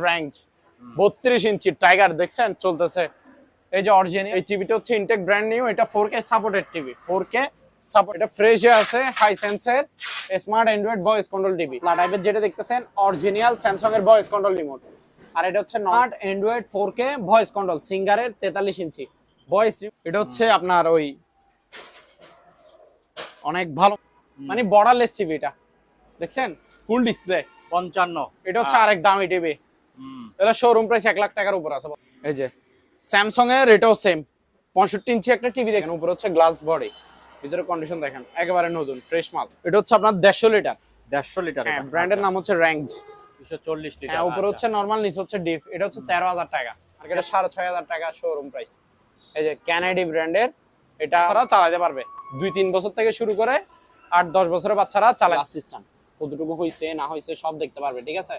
Rank 32 ইঞ্চি tiger দেখছেন চলতেছে। এই যে অরিজিনাল এই টিভিটা হচ্ছে ইনটেক ব্র্যান্ড নিউ, এটা 4K supported TV, 4K support. এটা ফ্রেশে আছে, হাই সেন্সের smart android voice control TV. টাইপের যেটা দেখতেছেন অরিজিনাল স্যামসাং এর ভয়েস কন্ট্রোল রিমোট, আর এটা হচ্ছে not Android 4K voice control সিঙ্গারের 43 ইঞ্চি ভয়েস। এটা হচ্ছে আপনার ওই অনেক ভালো মানে বর্ডারলেস টিভি। এটা দেখছেন ফুল ডিসপ্লে 55। এটা হচ্ছে আরেক দামি টিভি, এটা শোরুম প্রাইস 1 লাখ টাকার উপর আছে। এই যে স্যামসাং এর এটাও সেম 65 ইঞ্চি একটা টিভি দেখেন, উপরে হচ্ছে গ্লাস বডি, ভিতরে কন্ডিশন দেখেন একেবারে নতুন ফ্রেশ মাল। এটা হচ্ছে আপনার 150 লিটার। 150 লিটার, হ্যাঁ ব্র্যান্ডের নাম হচ্ছে র্যাঙ্ক 240 লিটার। হ্যাঁ উপরে হচ্ছে নরমাল, নিচে হচ্ছে ডিপ। এটা হচ্ছে 13,000 টাকা, আর এটা 6,500 টাকা শোরুম প্রাইস। এই যে ক্যানাডি ব্র্যান্ডের, এটা ওরা চালাতে পারবে 2-3 বছর থেকে শুরু করে 8-10 বছরের বাচ্চারা চালায়। অ্যাসিস্ট্যান্ট কতটুকু হইছে না হইছে সব দেখতে পারবে, ঠিক আছে।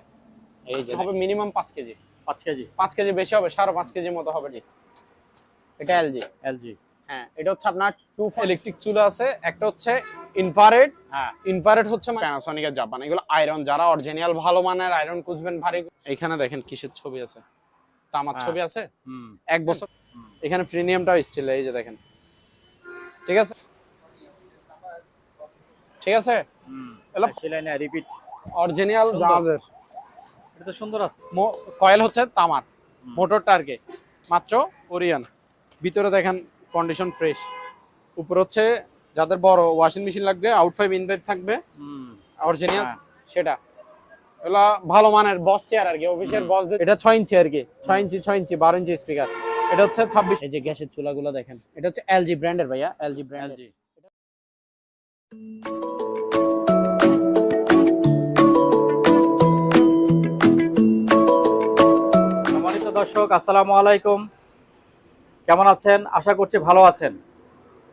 এই যে হবে মিনিমাম 5 কেজি, 5 কেজি বেশি হবে, 5.5 কেজি মতো হবে। এটা এলজি। হ্যাঁ এটা হচ্ছে আপনার 2 ইলেকট্রিক চুলা আছে, একটা হচ্ছে ইনফ্রারেড। হ্যাঁ ইনফ্রারেড হচ্ছে প্যানাসোনিক এর জাপান। এগুলো আয়রন, যারা অরিজিনাল ভালো মানের আয়রন খুঁজবেন ভারী। এখানে দেখেন কিসের ছবি আছে, তামার ছবি আছে। 1 বছর এখানে প্রিমিয়ামটাও স্টিল, এই যে দেখেন, ঠিক আছে ঠিক আছে। এলো সেলাইনে রিপিট অরিজিনাল জাহাজের। এটা তো সুন্দর আছে। কয়েল হচ্ছে তামার, মোটরটা আর কি মাত্র ওরিয়ান। ভিতরে দেখেন কন্ডিশন ফ্রেশ। উপর হচ্ছে যাদের বড় ওয়াশিং মেশিন লাগবে, আউট 5 ইনভাইট থাকবে অরিজিনাল সেটা। এগুলা ভালো মানের বস চেয়ার আর কি, অফিসের বস। এটা 6 ইঞ্চি আর কি, 6 ইঞ্চি 12 ইঞ্চি স্পিকার। এটা হচ্ছে 26। এই যে গ্যাসের চুলাগুলো দেখেন, এটা হচ্ছে এলজি ব্র্যান্ডের ভাইয়া, এলজি ব্র্যান্ড। সম্মানিত দর্শক আসসালামু আলাইকুম, কেমন আছেন? আশা করছি ভালো আছেন।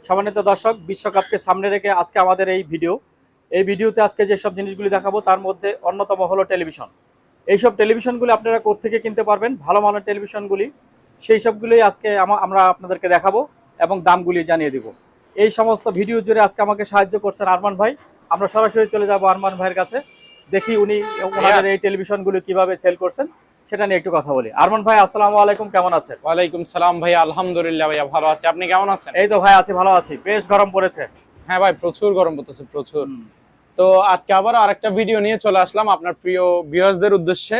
সম্মানিত দর্শক, বিশ্বকাপকে সামনে রেখে আজকে আমাদের এই ভিডিওতে আজকে যেসব জিনিসগুলি দেখাবো তার মধ্যে অন্যতম হলো টেলিভিশন। এইসব টেলিভিশনগুলি আপনারা কোত্থেকে কিনতে পারবেন, ভালো মানের টেলিভিশনগুলি, সেই সবগুলোই আজকে আমরা আপনাদেরকে দেখাবো এবং দামগুলি জানিয়ে দিব। এই সমস্ত ভিডিও জুড়ে আজকে আমাকে সাহায্য করছেন আরমান ভাই। আমরা সরাসরি চলে যাব আরমান ভাইয়ের কাছে, দেখি উনি ওনাদের এই টেলিভিশনগুলো কিভাবে সেল করছেন সেটা নিয়ে একটু কথা বলি। আরমান ভাই আসসালামু আলাইকুম, কেমন আছেন? ওয়ালাইকুম সালাম ভাই, আলহামদুলিল্লাহ ভাইয়া ভালো আছি, আপনি কেমন আছেন? এই তো ভাই আছি, ভালো আছি। বেশ গরম পড়েছে। হ্যাঁ ভাই প্রচুর গরম পড়তেছে, প্রচুর। তো আজকে আবার আরেকটা ভিডিও নিয়ে চলে আসলাম আপনার প্রিয় ভিউয়ার্সদের উদ্দেশ্যে,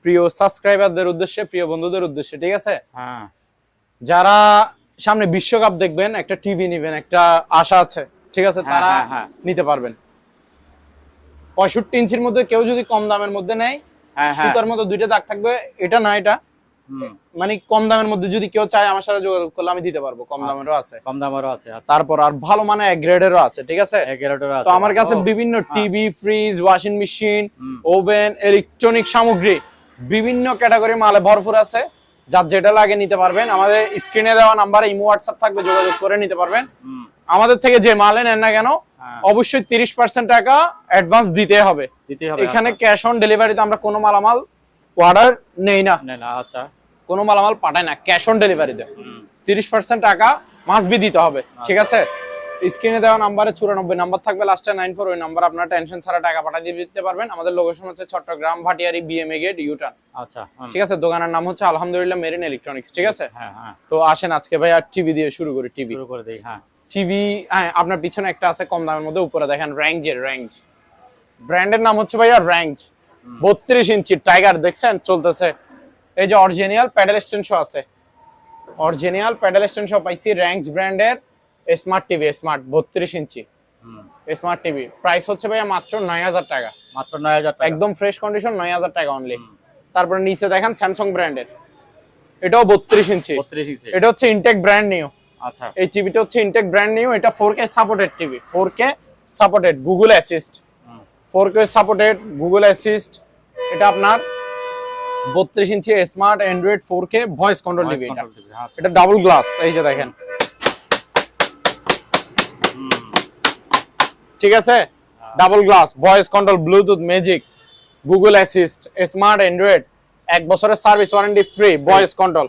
প্রিয় সাবস্ক্রাইবারদের উদ্দেশ্যে, প্রিয় বন্ধুদের উদ্দেশ্যে, ঠিক আছে। হ্যাঁ যারা সামনে বিশ্বকাপ দেখবেন, একটা টিভি নেবেন, একটা আশা আছে, ঠিক আছে, তারা নিতে পারবেন। 65 ইঞ্চির মধ্যে কেউ যদি কম দামের মধ্যে নেয়, সুতার মতো 2টা দাগ থাকবে, এটা না এটা মানে কম দামের মধ্যে যদি কেউ চায় আমার সাথে যোগাযোগ করলে আমি দিতে পারবো। কম দামেরও আছে, তারপর আর ভালো মানে এক গ্রেডেরও আছে, ঠিক আছে। তো আমার কাছে বিভিন্ন TV, fridge, washing machine, oven, electronic সামগ্রী বিভিন্ন ক্যাটাগরি মালে ভরপুর আছে। যার যেটা লাগে নিতে পারবেন। আমাদের স্ক্রিনে দেওয়া নাম্বারে ইমো হোয়াটসঅ্যাপ থাকবে, যোগাযোগ করে নিতে পারবেন। আমাদের থেকে যে মালে নেন না কেন অবশ্যই 30% টাকা অ্যাডভান্স দিতে হবে। এখানে ক্যাশ অন ডেলিভারিতে আমরা কোনো মালামাল অর্ডার নেই না। আচ্ছা, কোনো মালামাল পাঠাই না, ক্যাশ অন ডেলিভারিতে 30% টাকা মাস্ট বি দিতে হবে, ঠিক আছে। স্ক্রিনে দেওয়া নাম্বারে 94 নাম্বার থাকবে, লাস্টে 94, ওই নাম্বার আপনারা টেনশন ছাড়া টাকা পাঠিয়ে দিতে পারবেন। আমাদের লোকেশন হচ্ছে Chittagong Bhatiari BMA gate U turn. আচ্ছা ঠিক আছে। দোকানের নাম হচ্ছে আলহামদুলিল্লাহ মেরিন ইলেকট্রনিক্স, ঠিক আছে। তো আসেন আজকে ভাই আর টিভি দিয়ে শুরু করি। টিভি শুরু করে দেই। টিভি আপনার পিছনে একটা আছে কম দামের মধ্যে, উপরে দেখেন র্যাঙ্ক ব্র্যান্ডের নাম হচ্ছে ভাইয়া র্যাঙ্ক 32 ইঞ্চি টাইগার দেখছেন চলতেছে। এই যে অরিজিনাল প্যাডেল স্ট্যান্ড শো আছে, অরিজিনাল প্যাডেল স্ট্যান্ড শো পাইছি র্যাঙ্ক ব্র্যান্ডের স্মার্ট টিভি, স্মার্ট 32 ইঞ্চি স্মার্ট টিভি। প্রাইস হচ্ছে ভাইয়া মাত্র 9,000 টাকা, মাত্র 9,000 টাকা, একদম ফ্রেশ কন্ডিশন, 9,000 টাকা অনলি। তারপরে নিচে দেখেন স্যামসাং ব্র্যান্ডের, এটাও 32 ইঞ্চি। এটা হচ্ছে ইনটেক ব্র্যান্ড নিউ। আচ্ছা এই টিভিটা হচ্ছে ইনটেক ব্র্যান্ড নিউ, এটা 4K supported TV, 4K supported Google assist, 4K supported Google assist. এটা আপনার 32 ইঞ্চি smart android 4K voice control TV. এটা ডাবল গ্লাস, এই যে দেখেন, ঠিক আছে। Double glass, voice control, bluetooth, magic, Google assist, smart android, 1 বছরের service warranty free, voice control.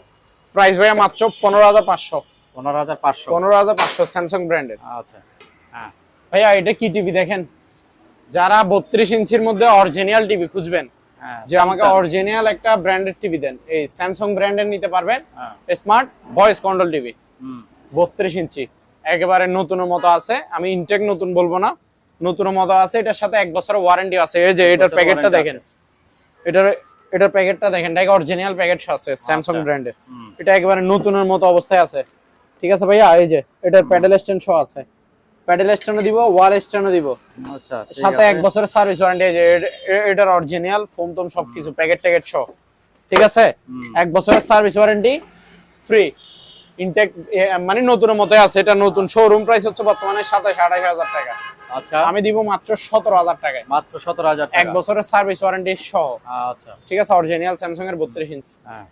Price ভাইয়া মাত্র 15,500। 15,500 স্যামসাং ব্র্যান্ডের। আচ্ছা ভাইয়া এটা কি টিভি দেখেন, যারা 32 ইঞ্চির মধ্যে অরিজিনাল টিভি খুঁজবেন, যে আমাকে অরিজিনাল একটা ব্র্যান্ডেড টিভি দেন, এই স্যামসাং ব্র্যান্ডের নিতে পারবেন। স্মার্ট ভয়েস কন্ট্রোল টিভি 32 ইঞ্চি, একেবারে নতুনের মতো আছে। আমি ইনটেক নতুন বলবো না, নতুনের মতো আছে। এটার সাথে 1 বছরের ওয়ারেন্টি আছে। এই যে এটার প্যাকেটটা দেখেন, এটার প্যাকেটটা দেখেন, এটা অরিজিনাল প্যাকেট আছে স্যামসাং ব্র্যান্ডের। এটা একেবারে নতুনের মতো অবস্থায় আছে, ঠিক আছে ভাইয়া। এই যে এটার প্যাডেল স্ট্যান্ড সহ আছে, প্যাডেল স্ট্যান্ডও দিব, ওয়াল স্ট্যান্ডও দিব। আচ্ছা, সাথে 1 বছরের সার্ভিস ওয়ারেন্টি। এই যে এটার অরিজিনাল ফোম টোম সবকিছু প্যাকেট ট্যাকেট সহ, ঠিক আছে। 1 বছরের সার্ভিস ওয়ারেন্টি ফ্রি, ইনটেক মানে নতুনের মতোই আছে। এটা নতুন, শোরুম প্রাইস হচ্ছে বর্তমানে 27-28 হাজার টাকা। আচ্ছা, আমি দিব মাত্র 17,000 টাকায়, মাত্র 17,000 টাকা, 1 বছরের সার্ভিস ওয়ারেন্টি সহ। আচ্ছা, ঠিক আছে, অরিজিনাল স্যামসাং এর 32 ইঞ্চি। হ্যাঁ,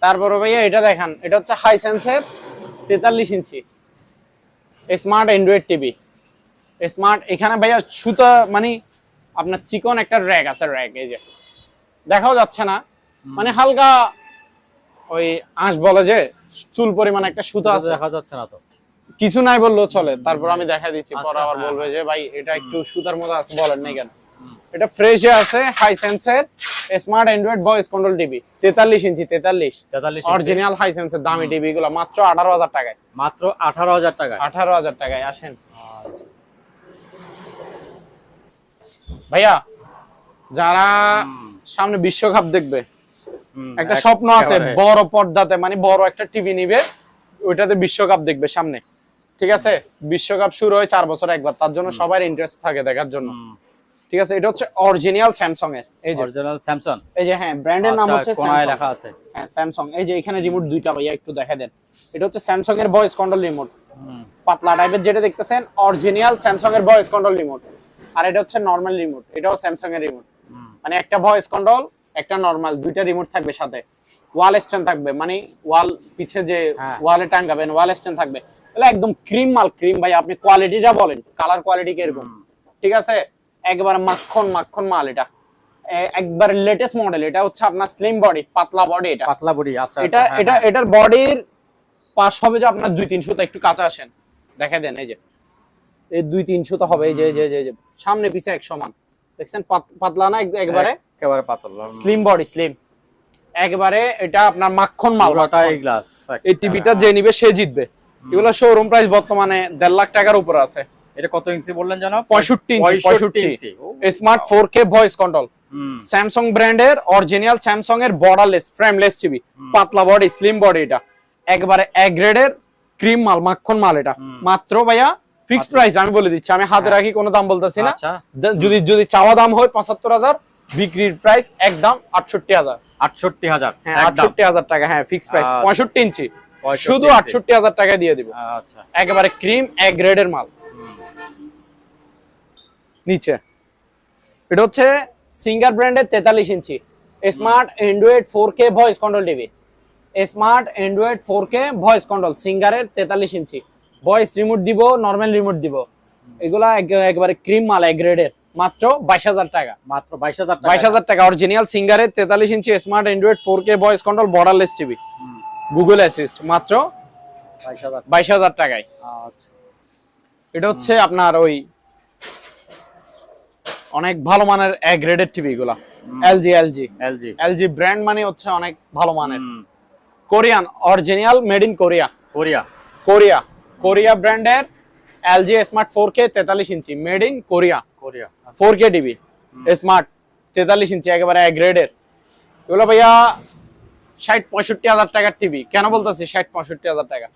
তারপরে ভাইয়া এটা দেখেন, এটা হচ্ছে হাইসেন্সের 43 ইঞ্চি স্মার্ট অ্যান্ড্রয়েড টিভি। স্মার্ট, এখানে ভাইয়া সুতা মানে আপনার চিকন একটা র‍্যাক আছে, র‍্যাক এই যে দেখাও যাচ্ছে না, মানে হালকা ওই আঁশ বলে যে চুল পরিমাণ একটা সুতা আছে, দেখা যাচ্ছে না তো, কিছু নাই বললেও চলে। তারপর আমি দেখা দিচ্ছি, পরে আবার বলবে যে ভাই এটা একটু সুতার মতো আছে, বলেন নাই কেন। এটা ফ্রেশে আছে, হাইসেন্সের smart android voice control TV 43 ইঞ্চি, 43 অরিজিনাল হাইসেন্সের দামি টিভি গুলো মাত্র 18,000 টাকায়, মাত্র 18,000 টাকায়, 18,000 টাকায়। আসেন ভাইয়া, যারা সামনে বিশ্বকাপ দেখবে, একটা স্বপ্ন আছে বড় পর্দাতে, মানে বড় একটা টিভি নিবে, ওইটাতে বিশ্বকাপ দেখবে সামনে, ঠিক আছে। বিশ্বকাপ শুরু হয় 4 বছর একবার, তার জন্য সবার ইন্টারেস্ট থাকে দেখার জন্য, ঠিক আছে। এটা হচ্ছে অরিজিনাল স্যামসাং এর, এই যে অরিজিনাল স্যামসাং, এই যে হ্যাঁ ব্র্যান্ডের নাম হচ্ছে স্যামসাং, লেখা আছে হ্যাঁ স্যামসাং। এই যে এখানে রিমোট দুইটা ভাইয়া একটু দেখা দেন, এটা হচ্ছে স্যামসাং এর ভয়েস কন্ট্রোল রিমোট, পাতলা টাইপের যেটা দেখতেছেন, অরিজিনাল স্যামসাং এর ভয়েস কন্ট্রোল রিমোট। আর এটা হচ্ছে নরমাল রিমোট, এটাও স্যামসাং এর রিমোট, মানে একটা ভয়েস কন্ট্রোল, একটা নরমাল, দুইটা রিমোট থাকবে সাথে। ওয়াল স্ট্যান্ড থাকবে, মানে ওয়াল পিছে যে ওয়ালে টাঙ্গাবেন, ওয়াল স্ট্যান্ড থাকবে। এটা একদম ক্রিম মাল, ক্রিম ভাই। আপনি কোয়ালিটিটা বলেন, কালার কোয়ালিটি কিরকম, ঠিক আছে, একবার মাখন মাখন মাল। এটা একবার লেটেস্ট মডেল, এটা হচ্ছে আপনার স্লিম বডি, পাতলা বডি, এটা পাতলা বডি। আচ্ছা, এটার বডির পাশ হবে যে আপনার 2-3 সুতা, একটু কাছে আসেন দেখা দেন, এই যে এই 2-3 সুতা হবে, এই যে সামনে পিছে এক সমান, দেখছেন পাতলা না, একেবারে পাতলা, স্লিম বডি, স্লিম একেবারে। এটা আপনার মাখন মাল, গ্লাস। এই টিভিটা যে নিবে সে জিতবে। এগুলো শোরুম প্রাইস বর্তমানে 1.5 লাখ টাকার উপরে আছে। এটা কত ইঞ্চি বললেন জানো? 65 ইঞ্চি smart 4K voice control, Samsung ব্র্যান্ডের অরিজিনাল স্যামসাং এর বর্ডারলেস ফ্রেমলেস টিভি, পাতলা বডি, স্লিম বডি। এটা একবারে এ গ্রেডের ক্রিম মাল, মাখন মাল। এটা মাত্র ভাইয়া ফিক্সড প্রাইস আমি বলে দিচ্ছি, আমি হাতে রাখি, কোনো দাম বলতেছি না। যদি চাওয়া দাম হয় 75,000, বিক্রির প্রাইস একদম 68,000। 68,000, হ্যাঁ 68,000 টাকা, হ্যাঁ ফিক্সড প্রাইস। 65 ইঞ্চি শুধু 68,000 টাকা দিয়ে দিব। আচ্ছা, একেবারে ক্রিম এ গ্রেডের মাল। নিচে এটা হচ্ছে সিঙ্গার ব্র্যান্ডের 43 ইঞ্চি smart android 4K voice control TV, smart android 4K voice control, সিঙ্গারের 43 ইঞ্চি ভয়েস রিমোট দিব, নরমাল রিমোট দিব। এগুলা একেবারে ক্রিম মাল, এ গ্রেডের, মাত্র 22,000 টাকা, মাত্র 22,000 টাকা। অরিজিনাল সিঙ্গারের 43 ইঞ্চি smart android 4K voice control borderless TV, Google assist, মাত্র 22,000 টাকায়। আচ্ছা, এটা হচ্ছে আপনার ওই অনেক ভালো মানের এ গ্রেডের টিভি গুলা, এলজি ব্র্যান্ড, মানে হচ্ছে অনেক ভালো মানের, Korean, original, made in Korea ব্র্যান্ডের এলজি স্মার্ট 4K 43 ইঞ্চি made in Korea 4K TV smart 43 ইঞ্চি একেবারে এ গ্রেডের। এগুলো ভাইয়া 60-65 হাজার টাকার টিভি। কেন বলতেছি 60-65 হাজার টাকা?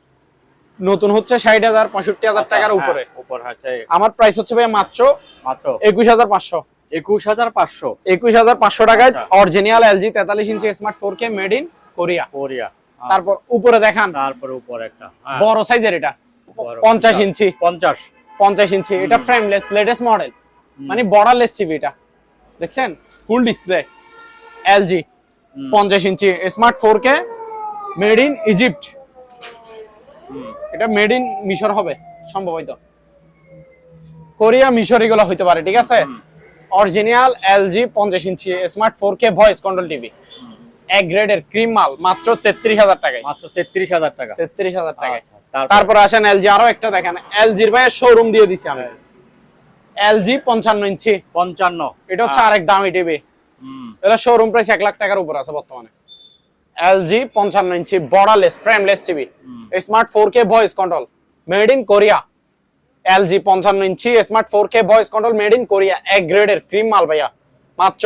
নতুন হচ্ছে 60,000 65,000 টাকার উপরে। আমার প্রাইস হচ্ছে ভাই মাত্র 21,500 21,500 টাকায় অরিজিনাল এলজি 43 ইঞ্চি smart 4K made in Korea. তারপর উপরে দেখান, তারপর উপরে একটা বড় সাইজের, এটা 50 ইঞ্চি এটা ফ্রেমলেস লেটেস্ট মডেল, মানে বর্ডারলেস টিভি। এটা দেখছেন ফুল ডিসপ্লে, এলজি 50 ইঞ্চি smart 4K made in Egypt. এটা মেড ইন মিশর হবে সম্ভবত, কোরিয়া মিশর এগুলো হইতে পারে, ঠিক আছে। অরিজিনাল এলজি 50 ইঞ্চি smart 4K voice control TV, এক গ্রেডের ক্রিম মাল, মাত্র 33,000 টাকায়, মাত্র 33,000 টাকা, 33,000 টাকায়। তারপর আসেন এলজি, আরো একটা দেখেন, এলজির ভাই শোরুম দিয়ে দিছি আমি, এলজি 55 ইঞ্চি 55, এটা হচ্ছে আরেক দামি টিভি, এটা শোরুম প্রাইস 1 লাখ টাকার উপর আছে বর্তমানে। LG 55 inch borderless frameless TV, smart 4K voice control, made in Korea. LG 55 inch smart 4K voice control, made in Korea, এক গ্রেডের ক্রিম মাল ভাইয়া, মাত্র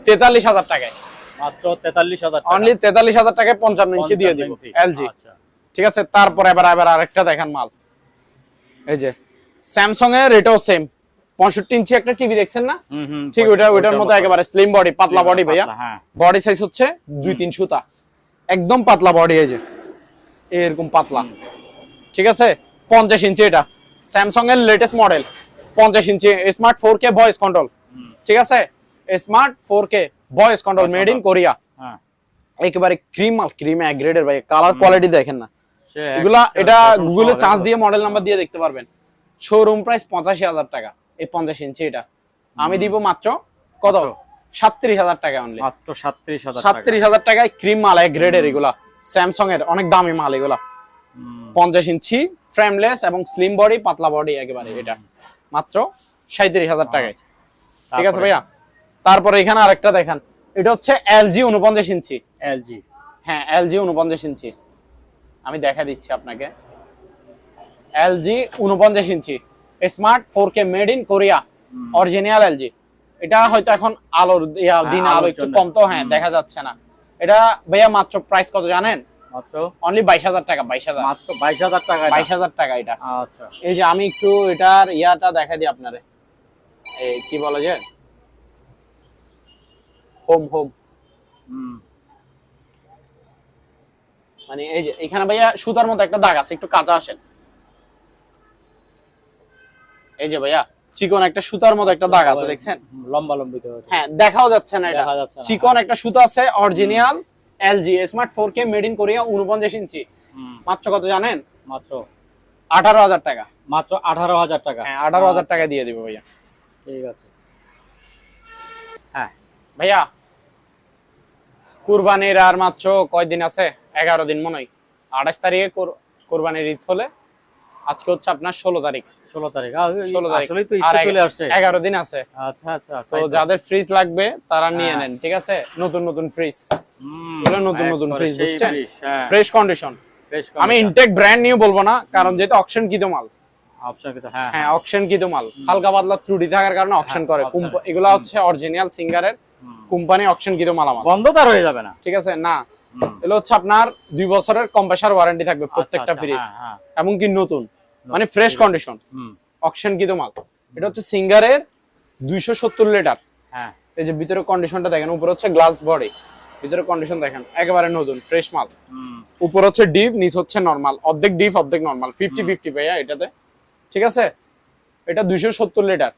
43,000 টাকায়। মাত্র 43,000 টাকা, অনলি 43,000 টাকায় 55 ইঞ্চি দিয়ে দিব LG। আচ্ছা ঠিক আছে, তারপর এবার আরেকটা দেখেন মাল, এই যে স্যামসাং এর, এটাও সেম 65 ইঞ্চি একটা টিভি দেখছেন না, ঠিক ওইটার মতো একেবারে স্লিম বডি, পাতলা বডি ভাইয়া। বডি সাইজ হচ্ছে 2-3 সুতা, একদম পাতলা বডি, এই যে এরকম পাতলা। ঠিক আছে, 50 ইঞ্চি, এটা স্যামসাং এর লেটেস্ট মডেল, 50 ইঞ্চি স্মার্ট 4K ভয়েস কন্ট্রোল। ঠিক আছে, smart 4K voice control, made in Korea. একেবারে ক্রিম মাল, ক্রিম এক গ্রেডের ভাই, কালার কোয়ালিটি দেখেন না এগুলা। এটা গুগলে চার্জ দিয়ে মডেল নাম্বার দিয়ে দেখতে পারবেন। শোরুম প্রাইস 85,000 টাকা এই 50 ইঞ্চি, এটা আমি দিব মাত্র কত, 37,000 টাকা অনলি, মাত্র 37,000 টাকায় ক্রিম মাল এক গ্রেডের, এগুলা স্যামসাং এর অনেক দামি মাল এগুলা। 50 ইঞ্চি ফ্রেমলেস এবং স্লিম বডি, পাতলা বডি একেবারে, এটা মাত্র 37,000 টাকায়। ঠিক আছে ভাইয়া, তারপরে এখানে আরেকটা দেখেন, এটা হচ্ছে LG 49 ইঞ্চি। LG, হ্যাঁ LG 49 ইঞ্চি, আমি দেখা দিচ্ছি আপনাকে। LG 49 inch smart 4K made in Korea, original LG। এটা হয়তো এখন আলোর দিন আলো একটু কম তো, হ্যাঁ দেখা যাচ্ছে না। এটা ভাইয়া মাত্র প্রাইস কত জানেন, মাত্র অনলি 22,000 টাকা, 22,000, মাত্র 22,000 টাকা, 22,000 টাকা এটা। আচ্ছা, এই যে আমি একটু এটার ইয়াটা দেখা দিই আপনারে, এই কি বলে যে হোম মানে এই যে এখানে ভাইয়া সুতার মতো একটা দাগ আছে, একটু কাঁচা আসেন, এই যে ভাইয়া চিকন একটা সুতার মতো একটা দাগ আছে, দেখছেন লম্বা লম্বি তো, হ্যাঁ দেখাও যাচ্ছে না, এটা চিকন একটা সুতা আছে, original LG smart 4K made in Korea 49 ইঞ্চি। মাত্র কত জানেন, মাত্র 18,000 টাকা, মাত্র 18,000 টাকা। হ্যাঁ 18,000 টাকা দিয়ে দিব ভাইয়া। ঠিক আছে, হ্যাঁ ভাইয়া কুরবানির আর মাত্র কয়দিন আছে, 11 দিন মনে হয়। 28 তারিখে কুরবানির ঈদ হলে, আজকে হচ্ছে আপনার 16 তারিখ, 16 তারিখ, 16 তারিখ, আসলে তো ঈদ চলে আসছে, 11 দিন আছে। আচ্ছা আচ্ছা, তো যাদের ফ্রিজ লাগবে তারা নিয়ে নেন, ঠিক আছে। নতুন ফ্রিজ, নতুন ফ্রিজ, বুঝছেন, ফ্রেশ কন্ডিশন। আমি ইনটেক ব্র্যান্ড নিয়ে বলবো না, কারণ যেহেতু অকশন কিতো মাল, হ্যাঁ অকশন কিতো মাল, হালকা পাতলা ত্রুটি থাকার কারণে অকশন করে। এগুলা হচ্ছে অরিজিনাল সিঙ্গারের কোম্পানি অকশন কিতো মাল, আমার বন্ধ তার হয়ে যাবে না, ঠিক আছে না। এগুলো হচ্ছে আপনার 2 বছরের কম্প্রেসার ওয়ারেন্টি থাকবে প্রত্যেকটা ফ্রিজ, এবং কি নতুন মানে ফ্রেশ কন্ডিশন, অকশন কিতো মাল। এটা হচ্ছে সিঙ্গারের 270 লিটার। হ্যাঁ, এই যে ভিতরে কন্ডিশনটা দেখেন, উপরে হচ্ছে গ্লাস বডি, ভিতরে কন্ডিশন দেখেন একেবারে নতুন ফ্রেশ মাল। উপর হচ্ছে ডিপ, নিচ হচ্ছে নরমাল, অর্ধেক ডিপ অর্ধেক নরমাল, 50-50 ভাইয়া এটাতে। ঠিক আছে, এটা 270 লিটার,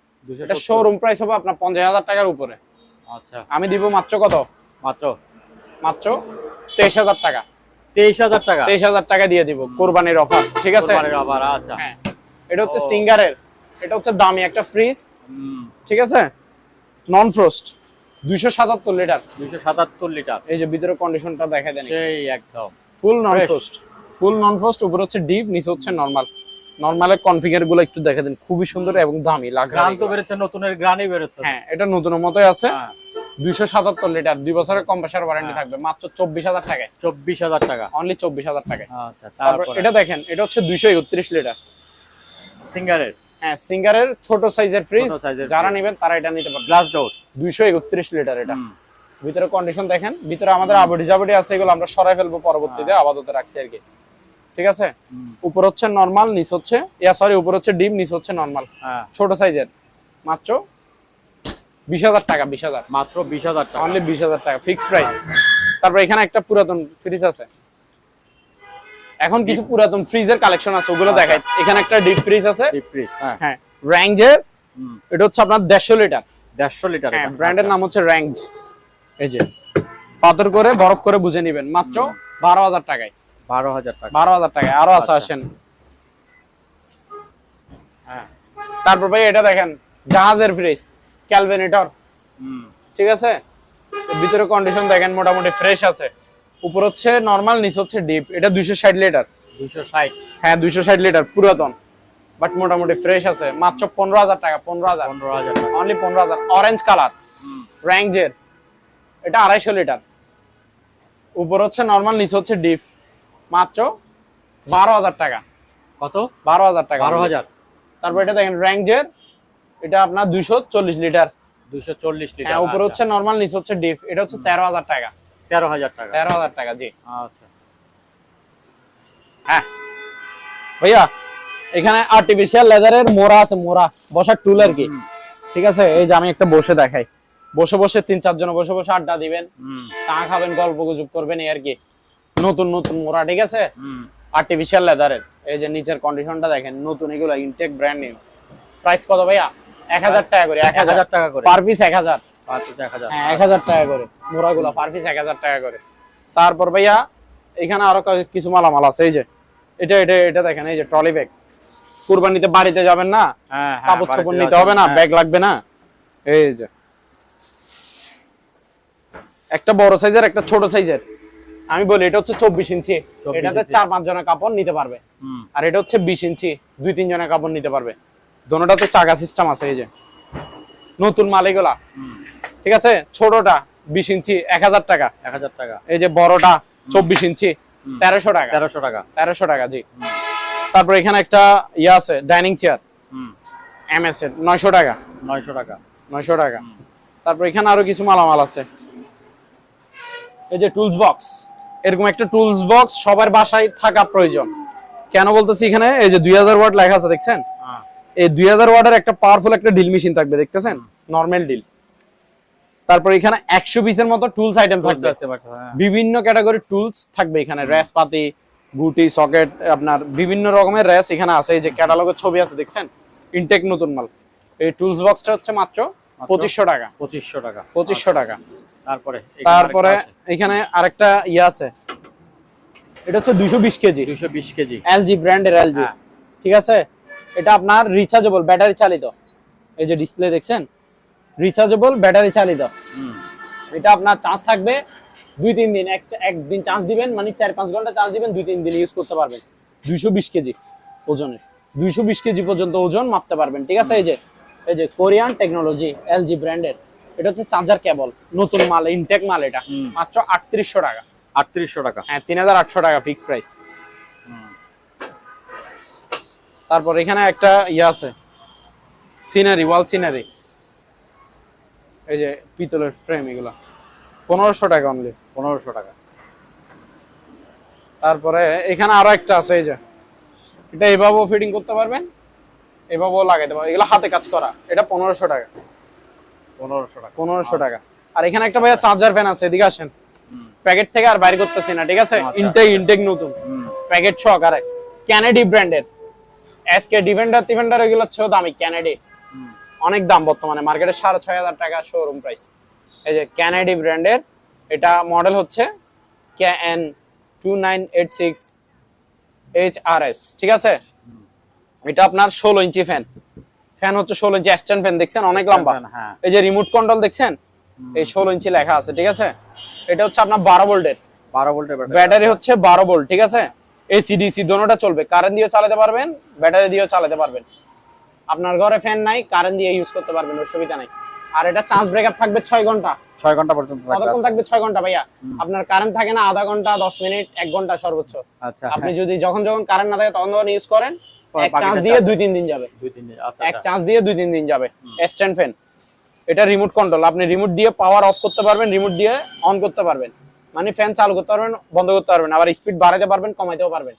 এটা শোরুম প্রাইস হবে আপনার 50,000 টাকার উপরে। আচ্ছা, আমি দিব মাত্র কত, মাত্র 23,000 টাকা, 23,000 টাকা, 23,000 টাকা দিয়ে দিব কোরবানির অফার। ঠিক আছে, কোরবানির অফার। আচ্ছা, হ্যাঁ এটা হচ্ছে সিঙ্গারের, এটা হচ্ছে দামি একটা ফ্রিজ। ঠিক আছে, নন ফ্রোস্ট, 277 লিটার, 277 লিটার। এই যে ভিতরে কন্ডিশনটা দেখা দেন, সেই একদম ফুল নন ফ্রোস্ট, উপরে হচ্ছে ডিপ, নিচে হচ্ছে নরমাল। নরমালের কনফিগার গুলো একটু দেখে দেন, খুবই সুন্দর এবং দামি লাগে। গ্রান তো বেরোচ্ছে, নতুনের গ্রানই বেরোচ্ছে। হ্যাঁ এটা নতুনের মতোই আছে, 277 লিটার, 2 বছরের কম্প্রেসার ওয়ারেন্টি থাকবে, মাত্র 24,000 টাকায়, 24,000 টাকা, অনলি 24,000 টাকায়। আচ্ছা, তারপর এটা দেখেন, এটা হচ্ছে 231 লিটার সিঙ্গারের। হ্যাঁ সিঙ্গারের ছোট সাইজের ফ্রিজ, যারা নেবেন তারা এটা নিতে পারবে। গ্লাস ডোর, 231 লিটার এটা। ভিতরে কন্ডিশন দেখেন, ভিতরে আমাদের আবডি জাবডি আছে, এগুলো আমরা সরাই ফেলবো পরবর্তীতে, আপাতত রাখছি আর কি। ঠিক আছে, উপর হচ্ছে নরমাল, নিচ হচ্ছে উপর হচ্ছে ডিপ, নিচ হচ্ছে নরমাল, ছোট সাইজের, মাত্র 20,000 টাকা, 20,000, মাত্র 20,000 টাকা, অনলি 20,000 টাকা ফিক্সড প্রাইস। তারপর এখানে একটা পুরাতন ফ্রিজ আছে, এখন কিছু পুরাতন ফ্রিজের কালেকশন আছে, ওগুলো দেখাই। এখানে একটা ডিপ ফ্রিজ আছে, ডিপ ফ্রিজ, হ্যাঁ র্যাঞ্জের, এটা হচ্ছে আপনার 150 লিটার, 150 লিটার, হ্যাঁ ব্র্যান্ডের নাম হচ্ছে র্যাঞ্জ। এই যে পাথর করে বরফ করে বুঝে নেবেন, মাত্র 12,000 টাকায়, 12,000 টাকা, 12,000 টাকায়। আরো আছে, আসেন। হ্যাঁ, তারপর ভাই এটা দেখেন, জাহাজের ফ্রিজ, ক্যালভেনেটর। ঠিক আছে, ভিতরে কন্ডিশন দেখেন মোটামুটি ফ্রেশ আছে, উপর হচ্ছে নরমাল, নিচ হচ্ছে ডিপ। এটা 260 লিটার, 260, হ্যাঁ 260 লিটার, পুরাতন বাট মোটামুটি ফ্রেশ আছে, মাত্র 15,000 টাকা, 15,000 টাকা, অনলি 15,000। অরেঞ্জ কালার র্যাঞ্জের এটা 250 লিটার, উপর হচ্ছে নরমাল, নিচে হচ্ছে ডিপ, মাত্র 12,000 টাকা। কত? 12,000 টাকা। 12,000। তারপর এটা দেখেন র্যাঞ্জের, এটা আপনার 240 লিটার। 240 লিটার। হ্যাঁ, উপর হচ্ছে নরমাল, নিচে হচ্ছে ডিপ। এটা হচ্ছে 13,000 টাকা। 13,000 টাকা। 13,000 টাকা, জি। আচ্ছা হ্যাঁ ভাইয়া, এখানে আর্টিফিশিয়াল লেদারের মোড়া আছে, মোড়া বসার টুল আর কি। ঠিক আছে, এই যে আমি একটা বসে দেখাই, বসে বসে 3-4 জন বসে বসে আড্ডা দিবেন, চা খাবেন, গল্প গুজব করবেন, এই আর কি। নতুন নতুন মোড়া, ঠিক আছে, আর্টিফিশিয়াল লেদারের। এই যে নিচের কন্ডিশনটা দেখেন, নতুন, এগুলো ইনটেক ব্র্যান্ড নিউ। প্রাইস কত ভাইয়া? 1000 টাকা করে। 1000 টাকা করে পার পিস। 1000। Per piece 1000। হ্যাঁ, 1000 টাকা করে মোড়াগুলো, পার পিস 1000 টাকা করে। তারপর ভাইয়া এখানে আরো কিছু মালামাল আছে। এই যে এটা এটা এটা দেখেন, এই যে ট্রলি ব্যাগ। কুরবানিতে বাড়িতে যাবেন না, কাপড় চোপড় নিতে হবে না, ব্যাগ লাগবে না। এই যে একটা বড় সাইজের, একটা ছোট সাইজের। আমি বলি এটা হচ্ছে 24 ইঞ্চি, এটাতে 4-5 জনের কাপড় নিতে পারবে। আর এটা হচ্ছে 20 ইঞ্চি, 2-3 জনের কাপড় নিতে পারবে। দোনোটাতে চাকা সিস্টেম আছে। এই যে নতুন মাল এগুলা, ঠিক আছে। ছোটটা 20 ইঞ্চি 1000 টাকা। 1000 টাকা। এই যে বড়টা 24 ইঞ্চি 1300 টাকা। 1300 টাকা। 1300 টাকা, জি। তারপর এখানে একটা ইয়ে আছে, ডাইনিং চেয়ার, এমএস এর, 900 টাকা। 900 টাকা। 900 টাকা। তারপর এখানে আরো কিছু মালামাল আছে। এই যে টুলস বক্স, এরকম একটা টুলস বক্স সবার বাসায় থাকা প্রয়োজন। কেন বলতেছি, এখানে এই যে 2000 ওয়াট লেখা আছে, দেখছেন? এই 2000 ওয়াটের একটা পাওয়ারফুল একটা ড্রিল মেশিন থাকবে, দেখতেছেন, নরমাল ড্রিল। তারপর এখানে 100 পিসের মতো টুলস আইটেম থাকবে, বিভিন্ন ক্যাটাগরির টুলস থাকবে এখানে। র্যাস পাতি, গুটি, সকেট, আপনার বিভিন্ন রকমের র্যাস এখানে আছে। এই যে ক্যাটালগের ছবি আছে, দেখছেন, ইনটেক নতুন মাল। এই টুলস বক্সটা হচ্ছে মাত্র 2500 টাকা। 2500 টাকা। 2500 টাকা। তারপরে এখানে আরেকটা ইয়ে আছে, এটা হচ্ছে 220 কেজি। 220 কেজি এলজি ব্র্যান্ডের, এলজি, ঠিক আছে। এটা আপনার রিচার্জেবল, ব্যাটারি চালিত। এই যে ডিসপ্লে দেখছেন, রিচার্জেবল, ব্যাটারি চালিত। এটা আপনার চার্জ থাকবে 2-3 দিন। একদিন চার্জ দিবেন মানে 4-5 ঘন্টা চার্জ দিবেন, 2-3 দিন ইউজ করতে পারবেন। 220 কেজি ওজনের, 220 কেজি পর্যন্ত ওজন মাপতে পারবেন, ঠিক আছে। এই যে কোরিয়ান টেকনোলজি, এলজি ব্র্যান্ডের। এটা হচ্ছে চার্জার কেবল, নতুন মাল, ইনটেক মাল। এটা মাত্র 3800 টাকা। 3800 টাকা। হ্যাঁ, 3800 টাকা ফিক্স প্রাইস। তারপর এখানে একটা ইয়ে আছে, সিনারি, ওয়াল সিনারি। এই যে পিতলের ফ্রেম, এগুলো 1500 টাকা অনলি। 1500 টাকা। তারপরে এখানে আরো একটা আছে, এই যে এটা এভাবেও ফিটিং করতে পারবেন, এভাবেও লাগাইতে পারবেন। এগুলো হাতে কাজ করা। এটা 1500 টাকা। 1500 টাকা। 1500 টাকা। আর এখানে একটা ভাইয়া চার্জার ফ্যান আছে, এদিকে আসেন। প্যাকেট থেকে আর বাইর করতেছি না, ঠিক আছে। ইনটেক নতুন প্যাকেট সহকারে, ক্যানেডি ব্র্যান্ডের। এসকে ডিফেন্ডার এগুলো হচ্ছে দামি, ক্যানেডি অনেক দাম বর্তমানে মার্কেটে, 6500 টাকা শোরুম প্রাইস। এই যে ক্যানেডি ব্র্যান্ডের, এটা মডেল হচ্ছে KN 2986 HRS, ঠিক আছে। এটা আপনার 16 ইঞ্চি ফ্যান হচ্ছে 16 ইঞ্চি স্ট্যান্ড ফ্যান, দেখছেন, অনেক লম্বা। এই যে রিমোট কন্ট্রোল দেখছেন, এই 16 ইঞ্চি লেখা আছে, ঠিক আছে। এটা হচ্ছে আপনার 12 ভোল্টের। 12 ভোল্টের ব্যাটারি হচ্ছে 12 ভোল্ট, ঠিক আছে। এসি ডিসি দোনোটা চলবে, কারেন্ট দিয়েও চালাতে পারবেন, ব্যাটারি দিয়েও চালাতে পারবেন। আপনার ঘরে ফ্যান নাই, কারেন্ট দিয়ে ইউজ করতে পারবেন, অসুবিধা নাই। আর এটা চার্জ ব্রেকআপ থাকবে 6 ঘন্টা। 6 ঘন্টা পর্যন্ত কতক্ষণ থাকবে? 6 ঘন্টা ভাইয়া। আপনার কারেন্ট থাকে না আধা ঘন্টা, 10 মিনিট, 1 ঘন্টা সর্বোচ্চ। আচ্ছা, আপনি যদি যখন কারেন্ট না থাকে তখন ইউজ করেন, এক চার্জ দিয়ে 2-3 দিন যাবে। 2-3 দিন, আচ্ছা। এক চার্জ দিয়ে 2-3 দিন যাবে। স্ট্যান্ড ফ্যান, এটা রিমোট কন্ট্রোল। আপনি রিমোট দিয়ে পাওয়ার অফ করতে পারবেন, রিমোট দিয়ে অন করতে পারবেন। মানে ফ্যান চালু করতে পারবেন, বন্ধ করতে পারবেন, আবার স্পিড বাড়াতে পারবেন, কমাইতেও পারবেন,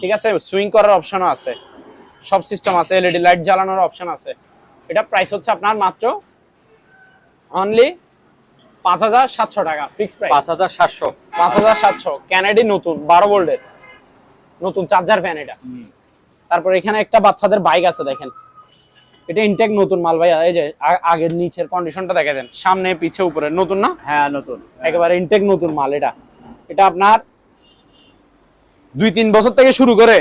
ঠিক আছে। সুইং করার অপশনও আছে, সব সিস্টেম আছে, এলইডি লাইট জ্বালানোর অপশন আছে। এটা প্রাইস হচ্ছে আপনার মাত্র অনলি 5700 টাকা ফিক্স প্রাইস। 5700। 5700 ক্যানেডি নতুন 12 ভোল্টের নতুন চার্জার ফ্যান এটা। তারপর এখানে একটা বাচ্চাদের বাইক আছে, দেখেন, এটা ইনটেক নতুন মাল ভাইয়া। এই যে আগের নিচের কন্ডিশনটা দেখে দেন, সামনে পিছে উপরে নতুন না? হ্যাঁ, নতুন, একেবারে ইনটেক নতুন মাল। এটা আপনার 2-3 বছর থেকে শুরু করে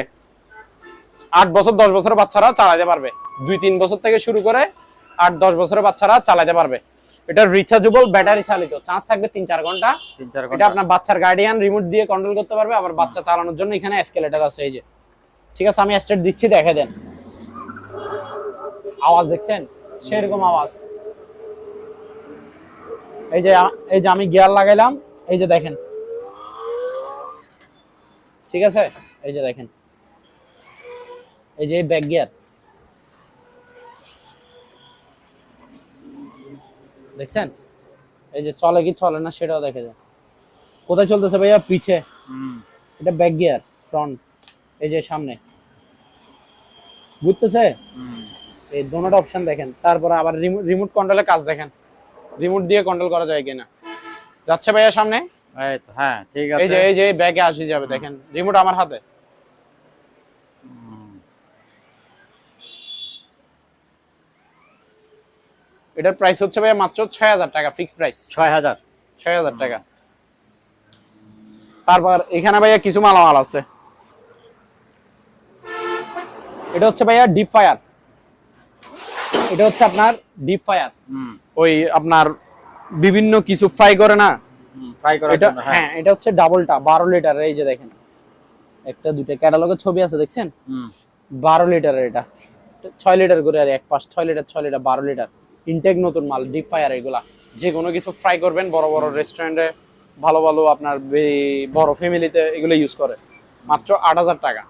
8 বছর 10 বছরের বাচ্চারা চালাতে পারবে। 2-3 বছর থেকে শুরু করে 8-10 বছরের বাচ্চারা চালাতে পারবে। এটা রিচার্জেবল, ব্যাটারি চালিত, চার্জ থাকবে 3-4 ঘন্টা। এটা আপনার বাচ্চার গার্ডিয়ান রিমোট দিয়ে কন্ট্রোল করতে পারবে। আবার বাচ্চা চালানোর জন্য এখানে এসকেলেটর আছে, এই যে, ঠিক আছে। আমি স্টার্ট দিচ্ছি, দেখে দেন। আওয়াজ দেখছেন, সেরকম আওয়াজ। এই যে আমি গিয়ার লাগাইলাম, এই যে দেখেন, ঠিক আছে, এই যে দেখেন, এই যে ব্যাক গিয়ার দেখছেন, এই যে চলে কি চলে না সেটাও দেখে যায়। কোথায় চলতেছে ভাইয়া? পিছে। এটা ব্যাক গিয়ার, ফ্রন্ট এই যে সামনে ঘুরতেছে, এই দোনোটা অপশন দেখেন। তারপরে আবার রিমোট কন্ট্রোলের কাজ দেখেন, রিমোট দিয়ে কন্ট্রোল করা যায় কিনা। যাচ্ছে ভাইয়া সামনে, এই তো, হ্যাঁ ঠিক আছে। এই যে ব্যাকে আসি যাবে, দেখেন রিমোট আমার হাতে। এটার প্রাইস হচ্ছে ভাইয়া মাত্র 6000 টাকা, ফিক্স প্রাইস 6000 টাকা। তারপর এখানে ভাইয়া কিছু মালামাল আছে। এটা হচ্ছে ভাইয়া ডিপ ফায়ার, এটা হচ্ছে আপনার ডিপ ফায়ার, ওই আপনার বিভিন্ন কিছু ফ্রাই করে না, ফ্রাই করার এটা জন্য। হ্যাঁ, এটা হচ্ছে ডাবলটা 12 লিটারের। এই যে দেখেন, একটা দুইটা ক্যাটালগের ছবি আছে দেখছেন, 12 লিটারের। এটা 6 লিটার করে, আর এক পাশ 6 লিটার 6 লিটার 12 লিটার ইনটেক নতুন মাল, ডিপ ফায়ার। এগুলা যে কোনো কিছু ফ্রাই করবেন, বড় বড় রেস্টুরেন্টে, ভালো ভালো আপনার বড় ফ্যামিলিতে এগুলো ইউজ করে। মাত্র 8000 টাকা।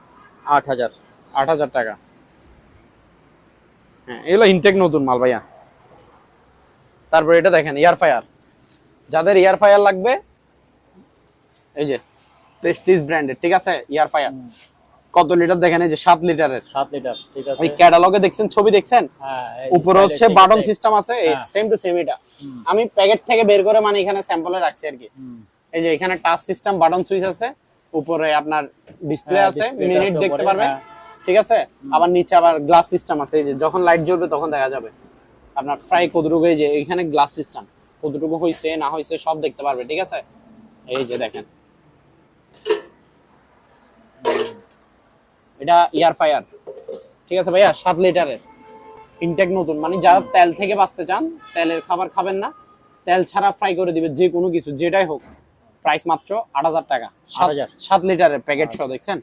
8000 টাকা। হ্যাঁ, এগুলো ইনটেক নতুন মাল ভাইয়া। তারপর এটা দেখেন এয়ার ফায়ার, যাদের এয়ার ফায়ার লাগবে, এই যে প্রেস্টিজ ব্র্যান্ডের, ঠিক আছে, এয়ার ফায়ার। কত লিটার দেখেন, এই যে 7 লিটারের। 7 লিটার, ঠিক আছে। ওই ক্যাটালগে দেখছেন, ছবি দেখছেন, হ্যাঁ, উপরে হচ্ছে বাটন সিস্টেম আছে, এই সেম টু সেম এটা। আমি প্যাকেট থেকে বের করে মানে এখানে স্যাম্পলে রাখছি আর কি। এই যে এখানে টাচ সিস্টেম, বাটন সুইচ আছে, উপরে আপনার ডিসপ্লে আছে, মিনিট দেখতে পারবেন, ঠিক আছে। আবার নিচে আবার গ্লাস সিস্টেম আছে, এই যে যখন লাইট জ্বলবে তখন দেখা যাবে আপনার ফ্রাই কতটুকু। এই যে এখানে গ্লাস সিস্টেম, কতটুকু হইছে না হইছে সব দেখতে পারবে, ঠিক আছে। এই যে দেখেন, এটা এয়ার ফায়ার, ঠিক আছে ভাইয়া, 7 লিটারের ইনটেক নতুন। মানে যারা তেল থেকে বাঁচতে চান, তেলের খাবার খাবেন না, তেল ছাড়া ফ্রাই করে দিবে যে কোনো কিছু, যেটাই হোক, প্রাইস মাত্র 8000 টাকা। 7 লিটারের প্যাকেট সহ, দেখছেন।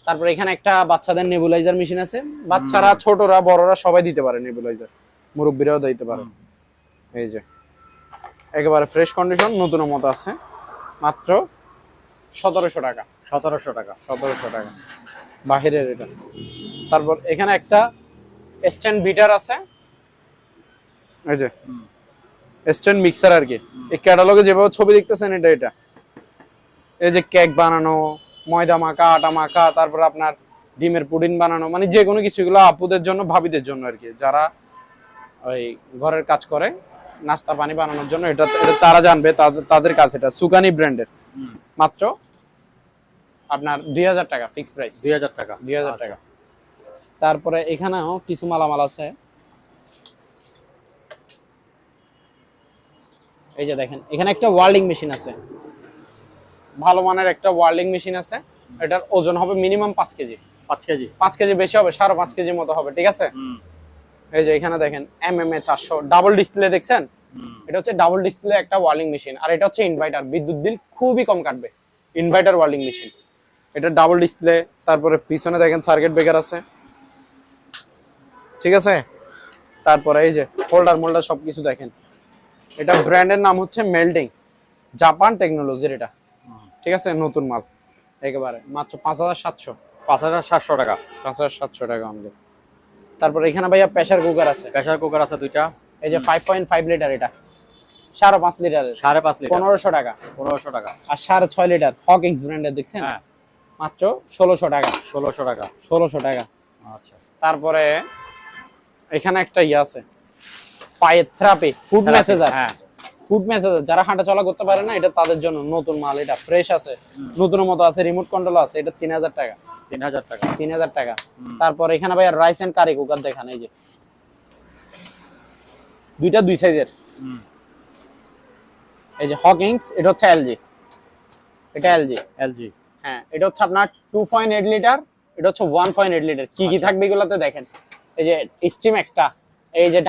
তারপরে এখানে একটা বাচ্চাদের নেবুলাইজার মেশিন আছে, বাচ্চারা ছোটরা বড়রা সবাই দিতে পারে নেবুলাইজার, মুরব্বীরাও দিতে পারে। এই যে একেবারে ফ্রেশ কন্ডিশন, নতুন মতো আছে, মাত্র 1700 টাকা। 1700 টাকা বাহিরের এটা। তারপর এখানে একটা স্ট্যান্ড বিটার আছে, এই যে স্ট্যান্ড মিক্সার আর কি। এই ক্যাটালগে যেভাবে ছবি দেখতেছেন, এটা এই যে কেক বানানো, ময়দা মাখা, আটা মাখা, তারপর আপনার ডিমের পুডিং বানানো, মানে যে কোনো কিছু, এগুলো আপুদের জন্য, ভাবিদের জন্য আর কি, যারা ওই ঘরের কাজ করে, নাস্তা পানি বানানোর জন্য। এটা তারা জানবে, তাদের কাছে এটা সুকানি ব্র্যান্ডের। মাত্র আপনার 2000 টাকা, ফিক্স প্রাইস 2000 টাকা। 2000 টাকা। তারপরে এখানেও কিছু মালামাল আছে, এই যে দেখেন, এখানে একটা ওয়ার্ল্ডিং মেশিন আছে, ভালো মানের একটা ওয়ার্ল্ডিং মেশিন আছে। এটার ওজন হবে মিনিমাম 5 কেজি। 5 কেজি বেশি হবে, 5.5 কেজির মতো হবে, ঠিক আছে। এই যে এখানে দেখেন MMA 400 ডাবল ডিসপ্লে দেখছেন, এটা হচ্ছে ডাবল ডিসপ্লে একটা ওয়ার্ল্ডিং মেশিন। আর এটা হচ্ছে ইনভার্টার, বিদ্যুৎ বিল খুবই কম কাটবে, ইনভার্টার ওয়ার্ল্ডিং মেশিন। এটা ডাবল ডিসপ্লে। তারপরে পিছনে দেখেন সার্কিট ব্রেকার আছে, ঠিক আছে। তারপরে এই যে হোল্ডার মোল্ডার সবকিছু দেখেন। এটা ব্র্যান্ডের নাম হচ্ছে মেল্টিং, জাপান টেকনোলজির এটা, ঠিক আছে, নতুন মাল একেবারে। মাত্র 5700 টাকা। 5700 টাকা আমাদের। তারপর এখানে ভাইয়া প্রেসার কুকার আছে, দুইটা। এই যে 5.5 লিটার, এটা 5.5 লিটারের, 5.5 লিটার, 1500 টাকা। আর 6.5 লিটার হকিংস ব্র্যান্ডের দেখছেন, মাত্র 1600 টাকা। 1600 টাকা। আচ্ছা। তারপরে এখানে একটা আছে, পায়ের therapy, food massager. Food massager যারা হাঁটা চলা করতে পারে না, এটা তাদের জন্য নতুন মাল, এটা ফ্রেশ আছে, নতুন মতো আছে, রিমোট কন্ট্রোল আছে। এটা 3000 টাকা। 3000 টাকা। তারপর এখানে ভাই রাইস এন্ড কারি কুকার দেখান, এই যে দুইটা 2 সাইজের, এই যে হকিংস, এটা হচ্ছে এলজি, এটা এলজি। হ্যাঁ, এটা হচ্ছে আপনার 2.8 লিটার, এটা হচ্ছে 1.8 লিটার। কি কি থাকবে এগুলাতে দেখেন, এই যে স্টিম একটা, এই যে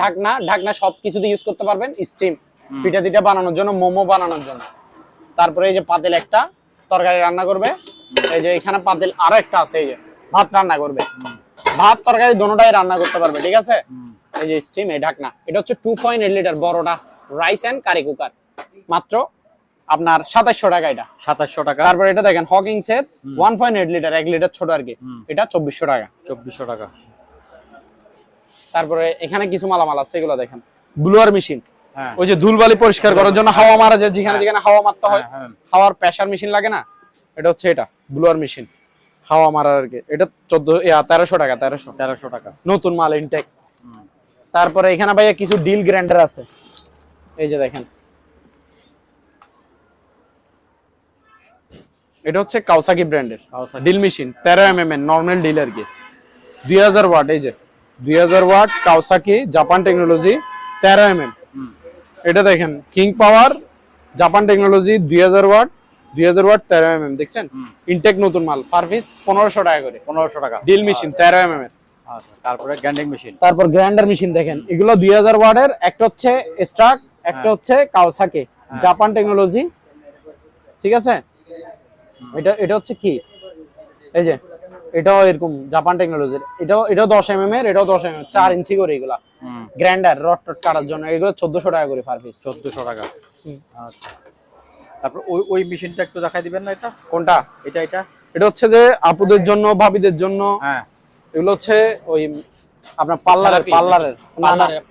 ঢাকনা সবকিছুতে ইউজ করতে পারবেন, স্টিম পিঠা বানানোর জন্য, মোমো বানানোর জন্য। তারপরে এই যে পাতিল একটা, তরকারি রান্না করবে। এই যে এখানে পাতিল আরো একটা আছে, এই যে ভাত রান্না করবে, ভাত তরকারি দোনোটাই রান্না করতে পারবে, ঠিক আছে। এই যে স্টিম, এই ঢাকনা, এটা হচ্ছে 2.8 লিটার বড়টা রাইস এন্ড কারি কুকার, মাত্র আপনার 2700 টাকা এটা। 2700 টাকা। তারপর এটা দেখেন হকিংস এর 1.8 লিটার, 1 লিটার ছোট আর কি, এটা 2400 টাকা। 2400 টাকা। তারপরে এখানে কিছু মালামাল আছে, এগুলো দেখেন ব্লোয়ার মেশিন, হ্যাঁ, ওই যে ধুলবালি পরিষ্কার করার জন্য হাওয়া মারা যায়, যেখানে যেখানে হাওয়া মারতে হয়, হাওয়ার প্রেসার মেশিন লাগে না, এটা হচ্ছে এটা ব্লোয়ার মেশিন, হাওয়া মারার আর কি। এটা 1300 টাকা। 1300 টাকা, নতুন মাল ইনটেক। তারপরে এখানে ভাইয়া কিছু ডিল গ্রাইন্ডার আছে, এই যে দেখেন, এটা হচ্ছে কাওসাকি ব্র্যান্ডের ডিল মেশিন, 13 এর নরমাল ডিল আর কি, 2000 ওয়াট। এই যে 2000 ওয়াট কাওসাকি জাপান টেকনোলজি 13 এটা দেখেন কিং পাওয়ার জাপান টেকনোলজি 2000 ওয়াট, 2000 ওয়াট 13 দেখছেন, ইনটেক নতুন মাল, পার পিস 1500 টাকা করে। 1500 টাকা ডিল মেশিন 13 এর। আচ্ছা, তারপরে গ্রাইন্ডিং মেশিন। তারপর গ্রাইন্ডার মেশিন দেখেন, এগুলো 2000 ওয়াটের, একটা হচ্ছে স্টার্ক, একটা হচ্ছে কাওসাকি জাপান টেকনোলজি, ঠিক আছে। এটা হচ্ছে কি, এই যে এটাও এরকম জাপান টেকনোলজির, এটাও 10 এর, এটাও 10 4 ইঞ্চি করে এগুলা গ্রাইন্ডার রড টড কাটার জন্য, এগুলো 1400 টাকা করে পার পিস। 1400 টাকা। আচ্ছা, তারপর ওই মেশিনটা একটু দেখাই দিবেন না? এটা কোনটা? এটা এটা হচ্ছে যে আপুদের জন্য, ভাবিদের জন্য। হ্যাঁ, এগুলো হচ্ছে ওই আপনার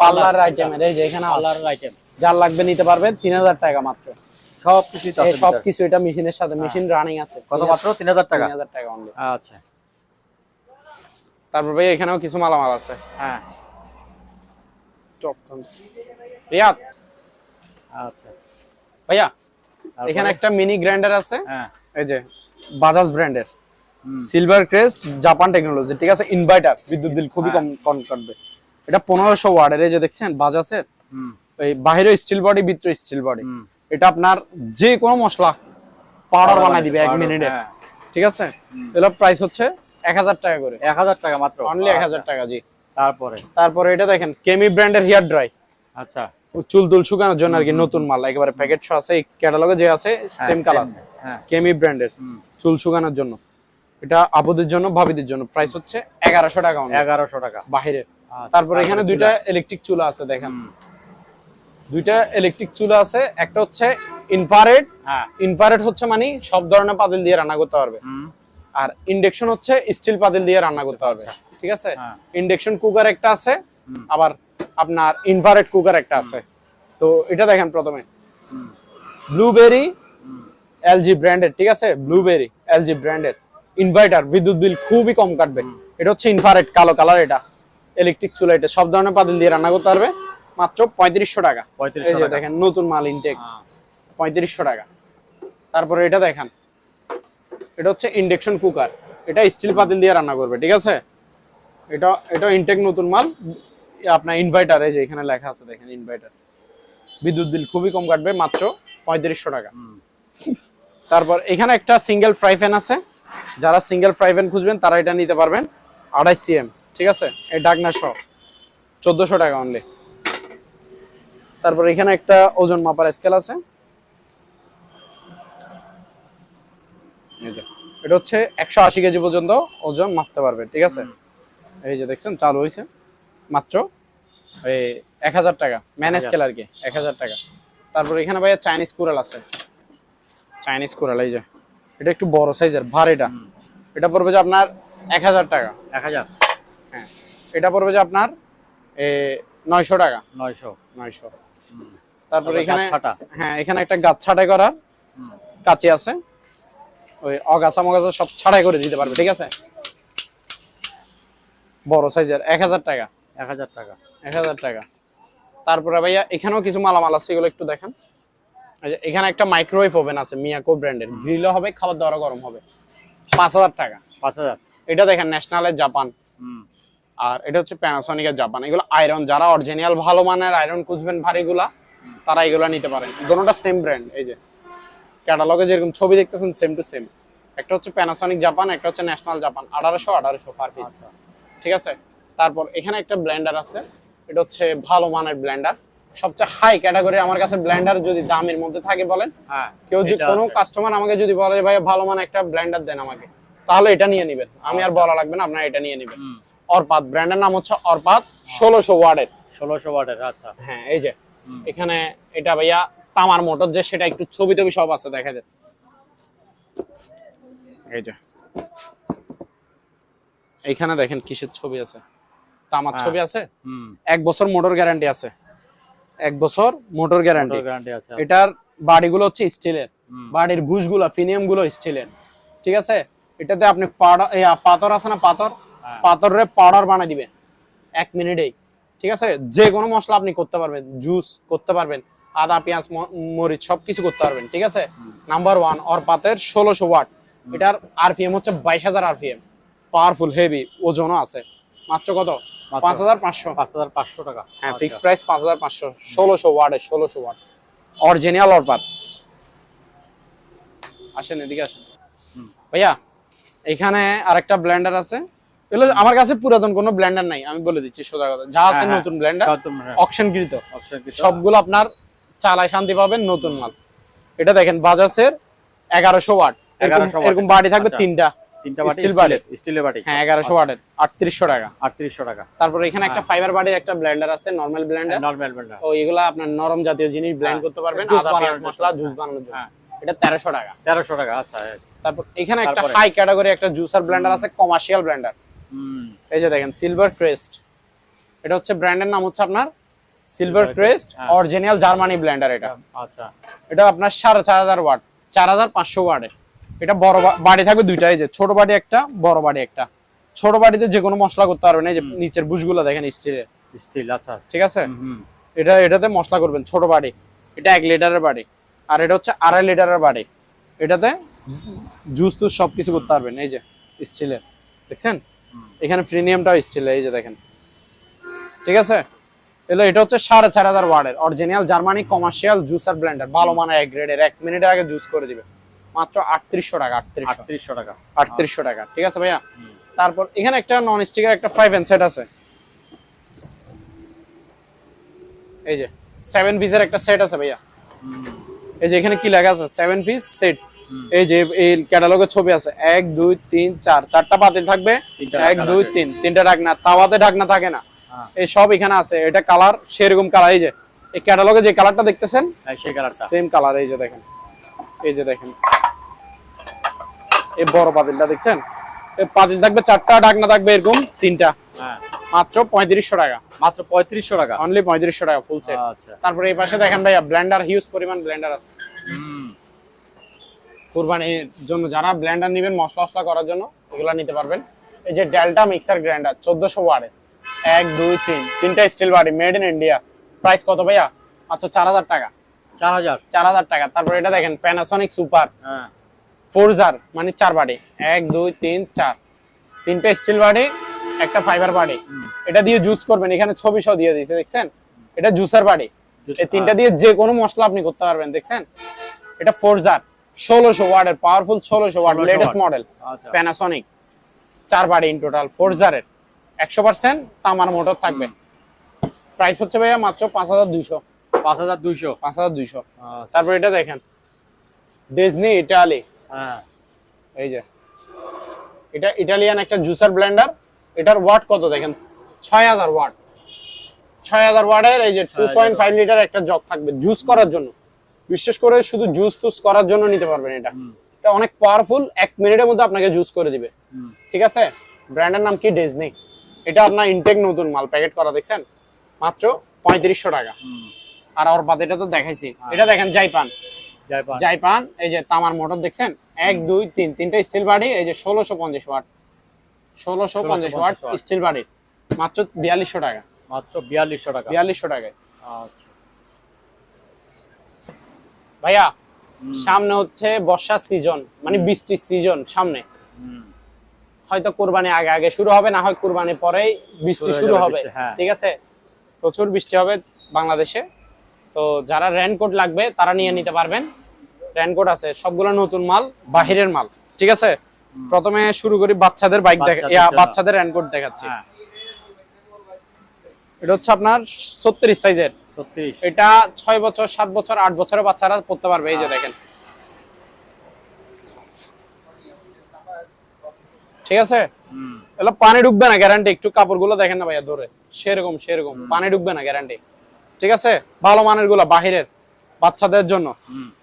পার্লারের আইটেমের, এই যে এখানে পার্লারের আইটেম, যার লাগবে নিতে পারবেন, 3000 টাকা মাত্র। সবকিছু তো আছে, সবকিছু এটা মেশিনের সাথে, মেশিন রানিং আছে। কত? মাত্র 3000 টাকা। 3000 টাকা অনলি। আচ্ছা, তারপর ভাই এখানেও কিছু মালামাল আছে। হ্যাঁ, রিয়াদ। আচ্ছা ভাইয়া এখানে একটা মিনি গ্রাইন্ডার আছে, হ্যাঁ, এই যে বাজাজ ব্র্যান্ডের সিলভার ক্রেস্ট জাপান টেকনোলজি, ঠিক আছে। ইনভার্টার, বিদ্যুৎ বিল খুবই কম কাটবে। এটা 1500 ওয়াটের, এই যে দেখছেন বাজাজের, এই বাইরে স্টিল বডি, ভিতরে স্টিল বডি। এটা আপনার যে কোনো মশলা পাউডার বানাই দিবে 1 মিনিটে, ঠিক আছে। এর প্রাইস হচ্ছে 1000 টাকা করে। 1000 টাকা মাত্র, অনলি 1000 টাকা, জি। তারপরে এটা দেখেন কেমি ব্র্যান্ডের হেয়ার ড্রাই, আচ্ছা, চুল শুকানোর জন্য আর কি, নতুন মাল, একেবারে প্যাকেট শো আছে, এই ক্যাটালগে যে আছে সেম কালার, কেমি ব্র্যান্ডের চুল শুকানোর জন্য। এটা আপুদের জন্য, ভাবিদের জন্য, প্রাইস হচ্ছে 1100 টাকা। 1100 টাকা বাইরে। তারপর এখানে দুইটা ইলেকট্রিক চুলা আছে, দেখেন দুইটা ইলেকট্রিক চুলা আছে। একটা হচ্ছে ইনফ্রারেড, ইনফ্রারেড হচ্ছে মানে সব ধরনের পাতিল দিয়ে রান্না করতে পারবে, আর ইন্ডাকশন হচ্ছে স্টিল পাতিল দিয়ে রান্না করতে পারবে, ঠিক আছে। ইন্ডাকশন কুকার একটা আছে, আবার আপনার ইনফ্রারেড কুকার একটা আছে। তো এটা দেখেন প্রথমে ব্লুবেরি এলজি ব্র্যান্ডের, ঠিক আছে, ব্লুবেরি এলজি ব্র্যান্ডের ইনভার্টার, বিদ্যুৎ বিল খুবই কম কাটবে। এটা হচ্ছে ইনফ্রারেড, কালো কালার, এটা ইলেকট্রিক চুলা, এটা সব ধরনের পাতিল দিয়ে রান্না করতে পারবে, মাত্র 3500 টাকা। এই যে দেখেন নতুন মাল ইনটেক, 3500 টাকা। তারপরে এটা দেখেন, এটা হচ্ছে ইন্ডাকশন কুকার, এটা স্টিল পাতিল দিয়ে রান্না করবে, ঠিক আছে। এটা ইনটেক নতুন মাল, আপনার ইনভার্টার, এই যে এখানে লেখা আছে দেখেন ইনভার্টার, বিদ্যুৎ বিল খুবই কম কাটবে, মাত্র 3500 টাকা। তারপর এখানে একটা সিঙ্গেল ফ্রাই প্যান আছে, যারা সিঙ্গেল ফ্রাই প্যান খুঁজবেন তারা এটা নিতে পারবেন, 2.5 cm, ঠিক আছে, এই ঢাকনা সহ 1400 টাকা অনলি। তারপর এখানে একটা ওজন মাপার স্কেল আছে, এটা হচ্ছে 180 কেজি পর্যন্ত ওজন মাপতে পারবে, ঠিক আছে। এই যে দেখছেন চালু হয়েছে, মাত্র 1000 টাকা, ম্যান স্কেল আর কি, 1000 টাকা। তারপর এখানে ভাইয়া চাইনিজ কুড়াল আছে, চাইনিজ কুড়াল, এই যে এটা একটু বড় সাইজের ভার, এটা পড়বে যে আপনার 1000 টাকা। 1000, হ্যাঁ, এটা পড়বে যে আপনার 900 টাকা। 900। তারপর এখানে, হ্যাঁ, এখানে একটা গাছ ছাঁটাই করার কাঁচি আছে, ওই অগাছা মগাছা সব ছাঁটাই করে দিতে পারবে, ঠিক আছে, বড় সাইজের, 1000 টাকা। 1000 টাকা, 1000 টাকা। তারপরে ভাইয়া এখানেও কিছু মালামাল আছে, এগুলো একটু দেখেন। এখানে একটা মাইক্রোওয়েভ ওভেন আছে মিয়াকো ব্র্যান্ডের, গ্রিলও হবে, খাবার দাবার গরম হবে, 5000 টাকা। 5000। এটা দেখেন ন্যাশনালের জাপান, আর এটা হচ্ছে প্যানাসোনিকের জাপান। এগুলো আয়রন, যারা অরিজিনাল ভালো মানের আয়রন খুঁজবেন ভারীগুলা, তারা এগুলো নিতে পারেন। দুটোটা সেম ব্র্যান্ড, এই যে ক্যাটালগে যেরকম ছবি দেখতেছেন সেম টু সেম। একটা হচ্ছে প্যানাসোনিক জাপান, একটা হচ্ছে ন্যাশনাল জাপান, 1800 পার পিস, ঠিক আছে। তারপর এখানে একটা ব্লেন্ডার আছে, এটা হচ্ছে ভালো মানের ব্লেন্ডার, সবচেয়ে হাই ক্যাটাগরি আমার কাছে ব্লেন্ডার যদি দামের মধ্যে থাকে বলেন, কেউ যদি কোনো কাস্টমার আমাকে যদি বলে ভাই ভালো মানের একটা ব্লেন্ডার দেন আমাকে, তাহলে এটা নিয়ে নেবেন, আমি আর বলা লাগবে না, আপনারা এটা নিয়ে নেবেন। অরপাত, ব্র্যান্ডের নাম হচ্ছে অরপাত, 1600 ওয়াটের। 1600 ওয়াটের, আচ্ছা। হ্যাঁ, এই যে এখানে এটা ভাইয়া তামার মোটর, যে সেটা একটু ছবি টবি সব আছে, দেখা যায়। এই যে এইখানে দেখেন কিসের ছবি আছে, তামার ছবি আছে। 1 বছর মোটর গ্যারান্টি আছে, 1 বছর মোটর গ্যারান্টি আছে। এটার বাড়িগুলো হচ্ছে স্টিলের, বাড়ির বুশগুলো ফিনিয়াম গুলো স্টিলের, ঠিক আছে। এটাতে আপনি পাথর আছে না, পাথরের পাউডার বানিয়ে দিবেন 1 মিনিটেই, ঠিক আছে। যে কোনো মশলা আপনি করতে পারবেন, জুস করতে পারবেন, আদা পেঁয়াজ মরিচ সবকিছু করতে পারবেন, ঠিক আছে। নাম্বার 1 অরপাতের 1600 ওয়াট। এটার আরপিএম হচ্ছে 22000 আরপিএম, পাওয়ারফুল, হেভি, ওজনও আছে। মাত্র কত? 5500 টাকা। হ্যাঁ, ফিক্স প্রাইস 5500। 1600 ওয়াটের, 1600 ওয়াট অরিজিনাল অরপাত। আসেন এদিকে আসেন ভাইয়া, এখানে আরেকটা ব্লেন্ডার আছে। এগুলো আমার কাছে পুরাতন কোনো ব্লেন্ডার নাই, আমি বলে দিচ্ছি সোজা কথা। যা আছে নতুন ব্লেন্ডার, অকশনকৃত, সবগুলো আপনার চালায় শান্তি পাবেন, নতুন মাল। এটা দেখেন বাজাজের 1100 ওয়াট, এরকম বাড়ি থাকবে তিনটা স্টিল বাড়ি, স্টিলের বাড়ি। হ্যাঁ, 1100 ওয়াটের 3800 টাকা। 3800 টাকা। তারপর এখানে একটা ফাইবার বাড়ির একটা ব্লেন্ডার আছে, নরমাল ব্লেন্ডার। ও এগুলা আপনার নরম জাতীয় জিনিস ব্লেন্ড করতে পারবেন, আদা পেঁয়াজ মশলা জুস বানানোর জন্য। এটা 1300 টাকা। 1300 টাকা, আচ্ছা। তারপর এখানে একটা হাই ক্যাটাগরি একটা জুসার ব্লেন্ডার আছে, কমার্শিয়াল ব্লেন্ডার। এই যে দেখেন সিলভার ক্রেস্ট, এটা হচ্ছে ব্র্যান্ডের নাম হচ্ছে আপনার silver crest, original Germany Blender এটা। আচ্ছা, এটা আপনার 4500 ওয়াট, 4500 ওয়াটের। এটা বড় বাড়ি থাকবে দুইটা, এই যে ছোট বাড়ি একটা, বড় বাড়ি একটা। ছোট বাড়িতে যে কোনো মশলা করতে পারবেন, এই যে নিচের বুশগুলো দেখেন স্টিল, আচ্ছা, ঠিক আছে। এটাতে মশলা করবেন, ছোট বাড়ি। এটা 1 লিটারের বাড়ি, আর এটা হচ্ছে 2.5 লিটারের বাড়ি। এটাতে জুস টুস সবকিছু করতে পারবেন। এই যে স্টিলের, দেখছেন এখানে প্রিমিয়ামটাও স্টিলের, এই যে দেখেন, ঠিক আছে। এটা হচ্ছে 4500 ওয়াটের original Germany commercial juicer Blender, ভালো মানের, এক গ্রেডের, 1 মিনিটের আগে জুস করে দিবে। মাত্র 3800 টাকা। 3800 টাকা, 3800 টাকা, ঠিক আছে ভাইয়া। তারপর এখানে একটা নন স্টিকের একটা 5 এন্ড সেট আছে, এই যে 7 পিসের একটা সেট আছে ভাইয়া। এই যে এখানে কি লেখা আছে, 7 পিস সেট। এই যে এই ক্যাটালগের ছবি আছে, 1 2 3 4, 4টা পাতিল থাকবে, 1 2 3, 3টা ঢাকনা, তাওয়াতে ঢাকনা থাকে না, এই সব এখানে আছে। এটা কালার সেরকম কালার, এই যে এই ক্যাটালগে যে কালারটা দেখতেছেন সেই কালারটা সেম কালার। এই যে দেখেন, এই যে দেখেন এই বড় পাতিলটা দেখছেন, এই পাতিল থাকবে 4টা, ঢাকনা থাকবে এরকম 3টা। মাত্র 3500 টাকা। মাত্র 3500 টাকা, অনলি 3500 টাকা ফুল সেট। আচ্ছা। তারপরে এই পাশে দেখেন ভাইয়া ব্লেন্ডার, হিউজ পরিমাণ ব্লেন্ডার আছে। কুরবানির জন্য যারা ব্লেন্ডার নেবেন মশলা করার জন্য, এগুলা নিতে পারবেন। এই যে ডেল্টা মিক্সার গ্রাইন্ডার 1400 ওয়াটের, 1 2 3, 3টা স্টিল বাড়ি, মেড ইন ইন্ডিয়া। প্রাইস কত ভাইয়া? মাত্র 4000 টাকা। 4000 টাকা। তারপর এটা দেখেন প্যানাসোনিক সুপার, 4 জার মানে 4 বাড়ি, 1 2 3 4, 3টা স্টিল বাড়ি, একটা ফাইবার বাড়ি। এটা দিয়ে জুস করবেন, এখানে ছবি সহ দিয়ে দিয়েছে, দেখছেন। এটা জুসার বাড়ি, এই 3টা দিয়ে যে কোনো মশলা আপনি করতে পারবেন, দেখছেন। এটা 4 জার 1600 ওয়াটের, powerful 1600 watt, latest model Panasonic, 4 বাড়ি ইন টোটাল, 4 জারের, 100% তামার মোটর থাকবে। প্রাইস হচ্ছে ভাইয়া মাত্র 5200। 5200। তারপর এটা দেখেন ডিজনি ইটালি, এই যে এটা ইটালিয়ান একটা জুসার ব্লেন্ডার। এটার ওয়াট কত দেখেন, 6000 ওয়াট। 6000 ওয়াটের, এই যে 2.5 লিটার একটা জগ থাকবে জুস করার জন্য। বিশেষ করে শুধু জুস টুস করার জন্য নিতে পারবেন। এটা অনেক পাওয়ারফুল, 1 মিনিটের মধ্যে আপনাকে জুস করে দিবে, ঠিক আছে। ব্র্যান্ডের নাম কি? ডিজনি। এটা আপনার ইনটেক নতুন মাল, প্যাকেট করা, দেখছেন। মাত্র 3500 টাকা। আর ওর বাদ এটা তো দেখাইছি। এটা দেখেন জাইপান, এই যে তামার মোটর, দেখছেন। 1 2 3, 3টা স্টিল বাড়ি, এই যে 1650 ওয়াট, 1650 ওয়াট স্টিল বাড়ি, মাত্র 4200 টাকা। মাত্র 4200 টাকা। 4200 টাকায়। ভাইয়া সামনে হচ্ছে বর্ষার সিজন, মানে বৃষ্টির সিজন সামনে। হয়তো কুরবানি আগে আগে শুরু হবে, না হয় কুরবানি পরেই বৃষ্টি শুরু হবে, ঠিক আছে। প্রচুর বৃষ্টি হবে বাংলাদেশে। তো যারা রেইনকোট লাগবে তারা নিয়ে নিতে পারবেন। রেইনকোট আছে, সবগুলো নতুন মাল, বাহিরের মাল, ঠিক আছে। প্রথমে শুরু করি বাচ্চাদের বাচ্চাদের রেইনকোট দেখাচ্ছি। এটা হচ্ছে আপনার 36 সাইজের। এটা 6 বছর 7 বছর 8 বছরের বাচ্চারা পড়তে পারবে। এই যে দেখেন, ঠিক আছে। এগুলো পানি ঢুকবে না গ্যারান্টি। একটু কাপড়গুলো দেখেন না ভাইয়া ধরে, সেরকম সেরকম পানি ঢুকবে না গ্যারান্টি। ঠিক আছে, ভালো মানের গুলা, বাহিরের বাচ্চাদের জন্য।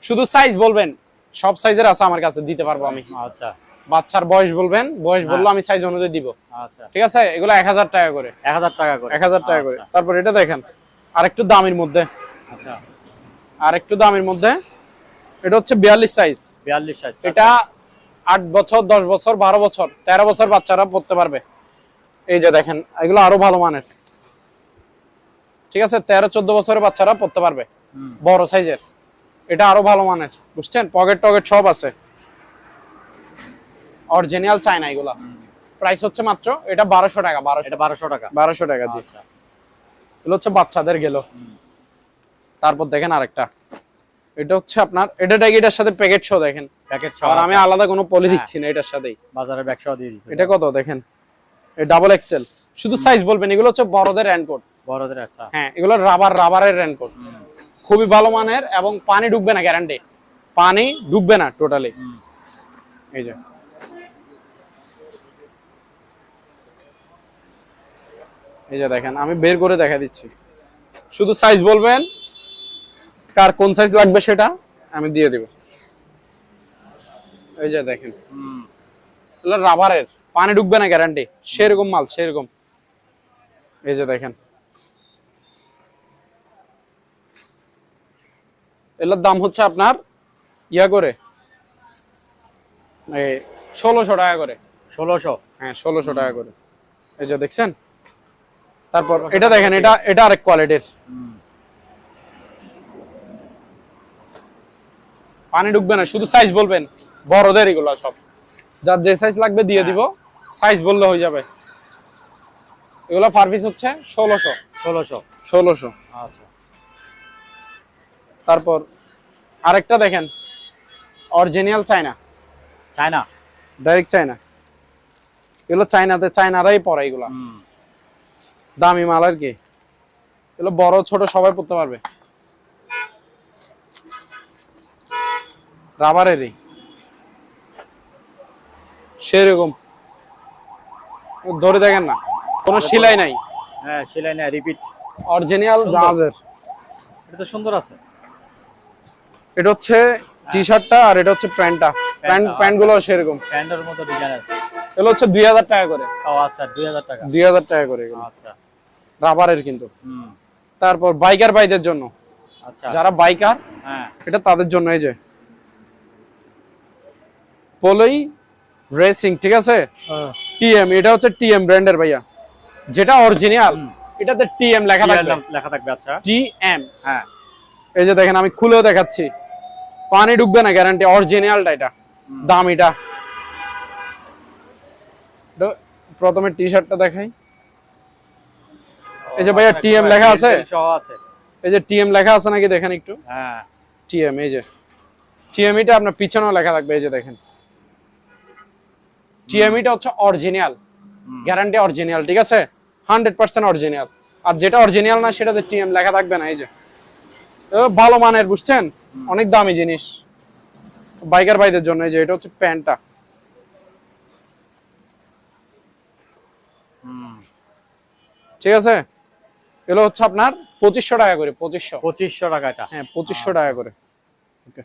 শুধু সাইজ বলবেন, সব সাইজের আছে আমার কাছে, দিতে পারবো আমি। আচ্ছা, বাচ্চার বয়স বলবেন, বয়স বললো আমি সাইজ অনুযায়ী দিব। আচ্ছা, ঠিক আছে, এগুলো 1000 টাকা করে, 1000 টাকা করে, 1000 টাকা করে। তারপর এটা দেখেন আরেকটু দামের মধ্যে, আচ্ছা, আরেকটু দামের মধ্যে, এটা হচ্ছে 42 সাইজ। 42 সাইজ। এটা 8 বছর, 10 বছর, 12 বছর, 13 বছর বাচ্চারা পড়তে পারবে। এই যে দেখেন, এগুলো আরো ভালো মানের। ঠিক আছে, 13-14 বছরের বাচ্চারা পড়তে পারবে, বড় সাইজের। এটা আরো ভালো মানের, বুঝছেন? পকেট টকেট সব আছে, অরিজিনাল চায়না এগুলা। প্রাইস হচ্ছে মাত্র এটা 1200 টাকা। 1200, এটা 1200 টাকা, 1200 টাকা জি। আচ্ছা। এগুলো হচ্ছে বাচ্চাদের গেল। তারপর দেখেন আরেকটা, এটা হচ্ছে আপনার, এটার সাথে প্যাকেট সহ দেখেন, প্যাকেট সহ। আর আমি আলাদা কোনো পলি দিচ্ছি না এটার সাথেই, বাজারে ব্যাগ সহ দিয়ে দিচ্ছি। এটা কত দেখেন, এই ডাবল এক্সেল। শুধু সাইজ বলবেন, এগুলো হচ্ছে বড়দের রেনকোট। বড়দের, আচ্ছা। হ্যাঁ, এগুলো রাবারের রেনকোট, খুবই ভালো মানের, এবং পানি ঢুকবে না গ্যারান্টি, পানি ঢুকবে না টোটালি। এই যে এই যে দেখেন, আমি বের করে দেখা দিচ্ছি, শুধু সাইজ বলবেন, কার কোন সাইজ লাগবে সেটা আমি দিয়ে দিব। এই যে দেখেন, এগুলো রাবারের, পানি ঢুকবে না গ্যারান্টি, সেরকম মাল সেরকম। এই যে দেখেন, এগুলোর দাম হচ্ছে আপনার ইয়া করে 1600 টাকা করে। 1600, হ্যাঁ 1600 টাকা করে। এই যে দেখছেন। তারপর এটা দেখেন, এটা আরেক কোয়ালিটির, পানি ঢুকবে না, শুধু সাইজ বলবেন, বড়দের এগুলো সব, যার যে সাইজ লাগবে দিয়ে দিব, সাইজ বললে হয়ে যাবে। এগুলো পার পিস হচ্ছে 1600। 1600, আচ্ছা। তারপর আরেকটা দেখেন, original China, China, direct China. এগুলো চায়নাতে, চায়নারাই পরে এগুলা, দামি মাল আর কি। এগুলো বড় ছোট সবাই পড়তে পারবে, রাবারেরই সেরকম, ধরে দেখেন না, কোনো সেলাই নাই। হ্যাঁ, সেলাই না, রিপিট, অরিজিনাল জাহাজের। এটা তো সুন্দর আছে। এটা হচ্ছে টি শার্টটা, আর এটা হচ্ছে প্যান্টটা, প্যান্ট গুলো সেরকম, প্যান্টের মতো ডিজাইন আছে। এগুলো হচ্ছে 2000 টাকা করে। ও আচ্ছা, 2000 টাকা, 2000 টাকা করে এগুলো, আচ্ছা। রাবারের কিন্তু। তারপর বাইকার ভাইদের জন্য, আচ্ছা, যারা বাইকার, হ্যাঁ, এটা তাদের জন্য। এই যে পোলোই রেসিং, ঠিক আছে, টিএম, এটা হচ্ছে টিএম ব্র্যান্ডের ভাইয়া, যেটা অরিজিনাল, এটাতে টিএম লেখা থাকবে, লেখা থাকবে, আচ্ছা, টিএম। হ্যাঁ, এই যে দেখেন, আমি খুলেও দেখাচ্ছি, পানি ঢুকবে না গ্যারান্টি, অরিজিনালটা এটা। দাম এটা, প্রথমে টি শার্টটা দেখাই। এই যে ভাইয়া টিএম লেখা আছে, এই যে টিএম লেখা আছে নাকি দেখেন একটু, হ্যাঁ, টিএম। এই যে টিএম, এটা আপনার পিছনেও লেখা থাকবে, এই যে দেখেন, টিএম এটা হচ্ছে অরিজিনাল, গ্যারান্টি অরিজিনাল, ঠিক আছে, 100% অরিজিনাল। আর যেটা অরিজিনাল না সেটাতে টিএম লেখা থাকবে না। এই যে ভালো মানের, বুঝছেন, অনেক দামি জিনিস বাইকার ভাইদের জন্য। এই যে এটা হচ্ছে প্যান্টটা, ঠিক আছে, এগুলো হচ্ছে আপনার 2500 টাকা করে। 2500 টাকা এটা, হ্যাঁ 2500 টাকা করে। ওকে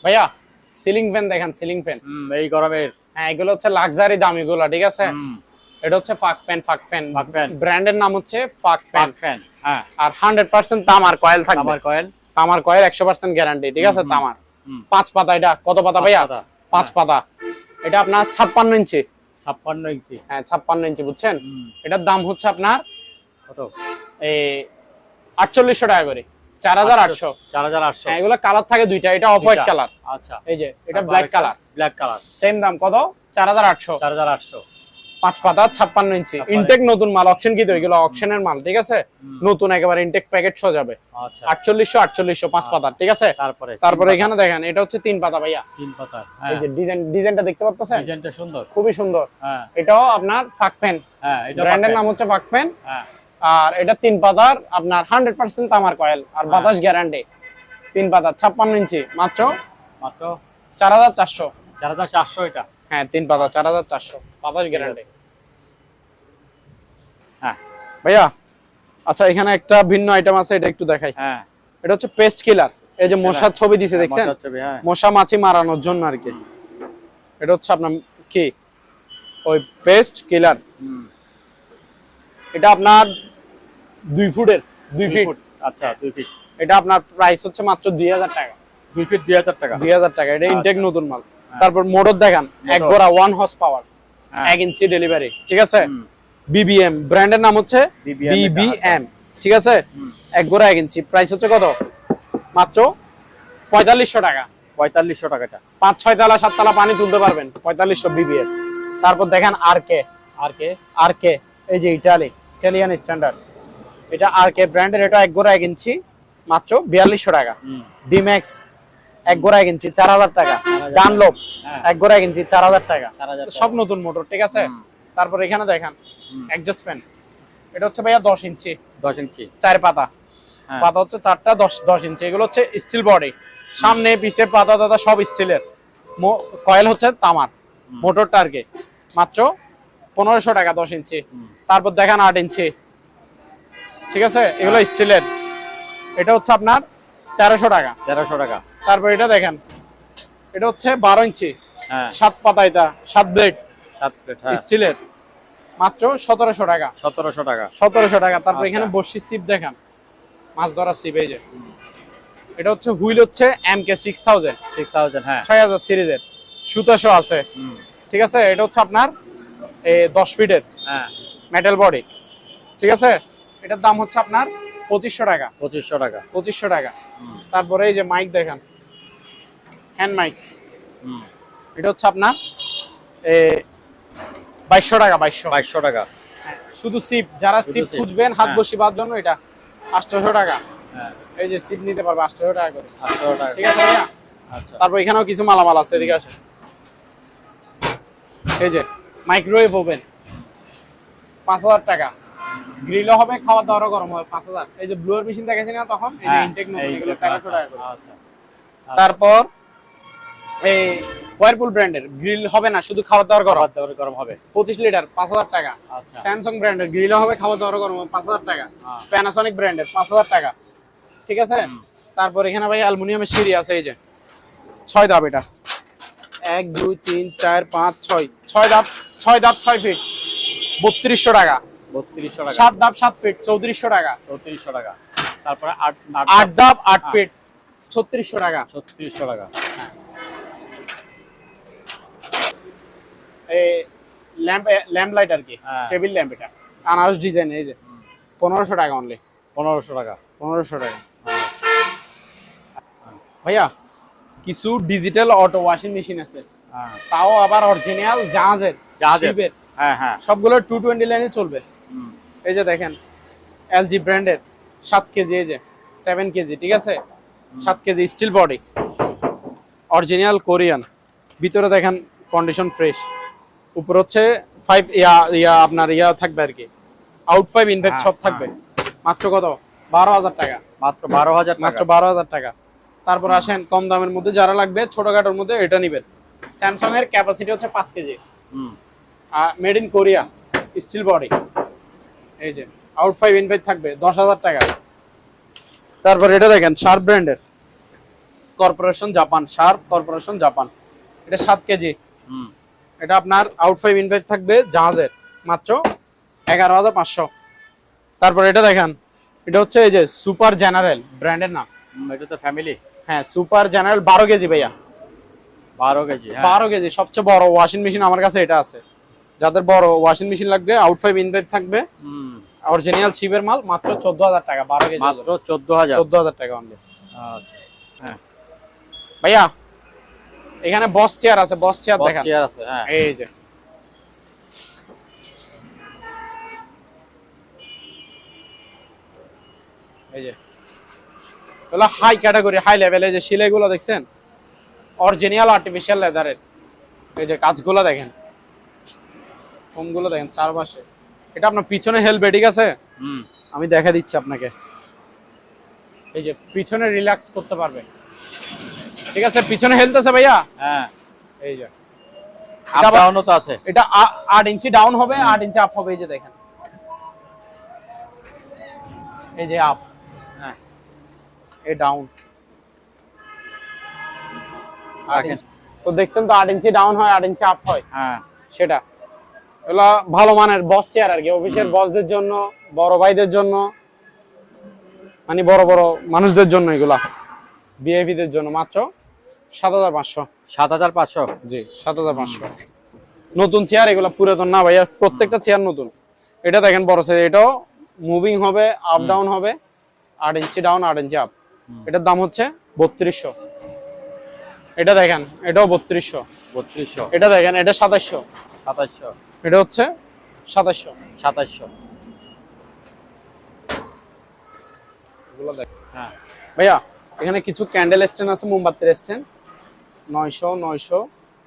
ভাইয়া, সিলিং ফ্যান দেখেন, সিলিং ফ্যান এই গরমের। হ্যাঁ, এগুলো হচ্ছে লাক্সারি দাম এগুলো, ঠিক আছে। এটা হচ্ছে ফাক ফ্যান, ব্র্যান্ডের নাম হচ্ছে ফাক ফ্যান। হ্যাঁ, আর 100% তামার কয়েল থাকবে, তামার কয়েল 100% গ্যারান্টি, ঠিক আছে, তামার। 5 পাতা, এটা কত পাতা ভাইয়া? 5 পাতা। এটা আপনার 56 ইঞ্চি। 56 ইঞ্চি, হ্যাঁ 56 ইঞ্চি, বুঝছেন। এটার দাম হচ্ছে আপনার কত? এই 4800 টাকা করে, 4800। 4800। হ্যাঁ, এগুলো কালার থাকে দুইটা, এটা অফ হোয়াইট কালার, আচ্ছা। এই যে এটা ব্ল্যাক কালার, সেম দাম কত? 4800। 4800, 5 পাতা, 56 ইঞ্চি, ইনটেক নতুন মাল, অকশন কি তো, এগুলো অকশনের মাল, ঠিক আছে, নতুন একেবারে ইনটেক প্যাকেট সহ যাবে। আচ্ছা, 4800 5 পাতা, ঠিক আছে। তারপরে এখানে দেখেন, এটা হচ্ছে 3 পাতা ভাইয়া, 3 পাতা। এই যে ডিজাইনটা দেখতে পাচ্ছেন, ডিজাইনটা সুন্দর, খুবই সুন্দর। হ্যাঁ, এটাও আপনার ফাক ফ্যান, হ্যাঁ, এটা ব্র্যান্ডের নাম হচ্ছে ফাক ফ্যান। হ্যাঁ, আর এটা 3 পাতার আপনার 100% তামার কয়েল, আর বাতাস গ্যারান্টি। 3 পাতা 56 ইঞ্চি, মাত্র 4400। 4400 এটা। হ্যাঁ 3 পাতা 4400 বাতাস গ্যারান্টি। হ্যাঁ ভাইয়া আচ্ছা এখানে একটা ভিন্ন আইটেম আছে, এটা একটু দেখাই। হ্যাঁ এটা হচ্ছে পেস্ট কিলার। এই যে মশার ছবি দিছে দেখছেন, মশার ছবি, হ্যাঁ। মশা মাছি মারানোর জন্য আর কি। এটা হচ্ছে আপনার কি ওই পেস্ট কিলার। এটা আপনার 2 ফুটের 2 ফিট। আচ্ছা 2 ফিট। এটা আপনার প্রাইস হচ্ছে মাত্র 2000 টাকা। 2 ফিট 2000 টাকা। 2000 টাকা। এটা ইনটেক নতুন মাল। তারপর মোটর দেখান, এক গোড়া 1 হর্স পাওয়ার, 1 ইঞ্চি ডেলিভারি, ঠিক আছে। বিবিএম ব্র্যান্ডের নাম হচ্ছে বিবিএম, ঠিক আছে। এক গোড়া 1 ইঞ্চি, প্রাইস হচ্ছে কত? মাত্র 4500 টাকা। 4500 টাকাটা 5-6 তলা 7 তলা পানি তুলতে পারবেন 4500 বিবিএম। তারপর দেখেন আরকে, আরকে এই যে ইটালিয়ান স্ট্যান্ডার্ড, এটা আরকে ব্র্যান্ডের। এটা এক গোড়া 1 ইঞ্চি, মাত্র 4200 টাকা। ডিম্যাক্স এক গোড়া 1 ইঞ্চি 4000 টাকা। ডানলপ এক গোড়া 1 ইঞ্চি 4000 টাকা। সব নতুন মোটর, ঠিক আছে। তারপর এখানে দেখেন অ্যাডজাস্ট ফ্যান, এটা হচ্ছে ভাইয়া 10 ইঞ্চি, 10 ইঞ্চি 4 পাতা। পাতা হচ্ছে 4টা 10 ইঞ্চি। এগুলো হচ্ছে স্টিল বডি, সামনে পিছে পাতা দাদা সব স্টিলের। কয়েল হচ্ছে তামার। মোটরটা আর কি মাত্র 1500 টাকা 10 ইঞ্চি। তারপর দেখেন 8 ইঞ্চি, ঠিক আছে, এগুলো স্টিলের। এটা হচ্ছে আপনার 1300 টাকা। 1300 টাকা। তারপর এটা দেখেন, এটা হচ্ছে 12 ইঞ্চি, হ্যাঁ 7 পাতা, এটা 7 ব্লেড 7 প্লেট, হ্যাঁ স্টিলের, মাত্র 1700 টাকা। 1700 টাকা। 1700 টাকা। তারপর এখানে বর্ষি সিপ দেখেন, মাছ ধরার সিপ, এই যে এটা হচ্ছে হুইল হচ্ছে MK 6000, 6000, হ্যাঁ 6000 সিরিজের, সুতাশো আছে, ঠিক আছে। এটা হচ্ছে আপনার 10 ফিটের, হ্যাঁ মেটাল বডি, ঠিক আছে। এটার দাম হচ্ছে আপনার 2500 টাকা। 2500 টাকা। 2500 টাকা। তারপরে এই যে মাইক দেখেন, হ্যান্ড মাইক, এটা হচ্ছে আপনার 2200 টাকা। 2200 টাকা। শুধু সিপ, যারা সিপ সিপ। খুঁজবেন হাত বসিবার জন্য, এটা 800 টাকা। হ্যাঁ এই যে সিপ নিতে পারবে 800 টাকা করে, 800 টাকা। ঠিক আছে ভাইয়া। আচ্ছা তারপর এখানেও কিছু মালামাল আছে, এদিকে আসে। এই যে মাইক্রোওয়েভ ওভেন 5000 টাকা। গ্রিলও হবে, খাওয়া দাওয়ারও গরম হবে 5000। এই যে ব্লুয়ার মেশিন দেখেছি না তখন, এই যে ইনটেক নতুন, এগুলো 1300 টাকা করে। আচ্ছা তারপর এই ওয়ারপুল ব্র্যান্ডের গ্রিল হবে না, শুধু খাওয়া দাওয়ার গরম, গরম হবে 25 লিটার 5000 টাকা। আচ্ছা স্যামসাং ব্র্যান্ডের গ্রিলও হবে, খাওয়া দাওয়ার গরম হবে 5000 টাকা। প্যানাসনিক ব্র্যান্ডের 5000 টাকা, ঠিক আছে। তারপর এখানে ভাই অ্যালুমিনিয়ামের সিঁড়ি আছে, এই যে 6 ধাপ, এটা 1 2 3 4 5 6 6 ধাপ, 6 ধাপ 6 ফিট 3200 টাকা। 3200 টাকা। 7 ধাপ 7 ফিট 3400 টাকা। 3400 টাকা। তারপরে 8 ধাপ 8 ফিট 3600 টাকা। 3600 টাকা। এই ল্যাম্প লাইট আর কি, টেবিল ল্যাম্প, এটা আনারস ডিজাইন, এই যে 1500 টাকা অনলি। 1500 টাকা। 1500 টাকা। ভাইয়া কিছু ডিজিটাল অটো ওয়াশিং মেশিন আছে, তাও আবার অরিজিনাল জাহাজের, শিপের, হ্যাঁ হ্যাঁ সবগুলো 220 লাইনে চলবে। এই যে দেখেন LG ব্র্যান্ডের 7 কেজি, এই যে 7 কেজি, ঠিক আছে, 7 KG steel body, original Korean. ভিতরে দেখেন কন্ডিশন ফ্রেশ। উপর হচ্ছে 5 আপনার থাকবে আর কি, আউট 5 ইনভেক্ট সব থাকবে। মাত্র কত? 12000 টাকা। মাত্র 12000 টাকা। মাত্র 12000 টাকা। তারপর আসেন কম দামের মধ্যে যারা লাগবে, ছোটখাটোর মধ্যে এটা নেবেন। স্যামসাং এর ক্যাপাসিটি হচ্ছে 5 KG, made in Korea, steel body, এই যে আউট 5 ইনভেক্ট থাকবে 10000 টাকা। তারপর এটা দেখেন শার্প ব্র্যান্ডের, corporation Japan, sharp corporation Japan, এটা 7 কেজি। এটা আপনার আউট 5 ইনভেক্ট থাকবে জাহাজের, মাত্র 11500। তারপর এটা দেখেন, এটা হচ্ছে এই যে সুপার জেনারেল ব্র্যান্ডের নাম, এটা তো ফ্যামিলি। হ্যাঁ সুপার জেনারেল 12 কেজি ভাইয়া, 12 কেজি। 12 কেজি সবচেয়ে বড় ওয়াশিং মেশিন আমার কাছে এটা আছে। যাদের বড় ওয়াশিং মেশিন লাগবে, আউট 5 ইনভেক্ট থাকবে, অরিজিনাল শিপের মাল, মাত্র 14000 টাকা। 12 কেজি মাত্র 14000 টাকা অনলি। আচ্ছা হ্যাঁ ভাইয়া এখানে বস চেয়ার আছে, বস চেয়ার দেখেন, চেয়ার আছে, হ্যাঁ এই যে এই যে এগুলো হাই ক্যাটাগরি, হাই লেভেলে। যে শিলাইগুলো দেখছেন অরিজিনাল আর্টিফিশিয়াল লেদারের, এই যে কাজগুলো দেখেন, ফোমগুলো দেখেন চারপাশে। এটা আপনার পিছনে হেলবে, ঠিক আছে, আমি দেখা দিচ্ছি আপনাকে। এই যে পিছনে রিল্যাক্স করতে পারবে, ঠিক আছে, পিছনে হেলতেছে ভাইয়া, হ্যাঁ এই যে আপ ডাউনও তো আছে। এটা 8 ইঞ্চি ডাউন হবে, 8 ইঞ্চি আপ হবে। এই যে দেখেন, এই যে আপ, হ্যাঁ এই ডাউন। তো দেখছেন তো, 8 ইঞ্চি ডাউন হয়, 8 ইঞ্চি আপ হয়। হ্যাঁ সেটা এগুলা ভালো মানের বস চেয়ার আর কি, অফিসের বসদের জন্য, বড় ভাইদের জন্য, মানে বড় বড় মানুষদের জন্য এগুলা, ভিআইপি দের জন্য। মাত্র 7500। 7500। জি 7500। নতুন চেয়ার এগুলা, পুরাতন না ভাইয়া, প্রত্যেকটা চেয়ার নতুন। এটা দেখেন বড় সাইজ, এটাও মুভিং হবে, আপ ডাউন হবে, 8 ইঞ্চি ডাউন 8 ইঞ্চি আপ। এটার দাম হচ্ছে 3200। এটা দেখেন, এটাও 3200। 3200। এটা দেখেন, এটা 2700। 2700। এটা হচ্ছে 2700। 2700। এগুলো দেখেন। হ্যাঁ ভাইয়া এখানে কিছু ক্যান্ডেল স্ট্যান্ড আছে, মোমবাতির স্ট্যান্ড, 900 900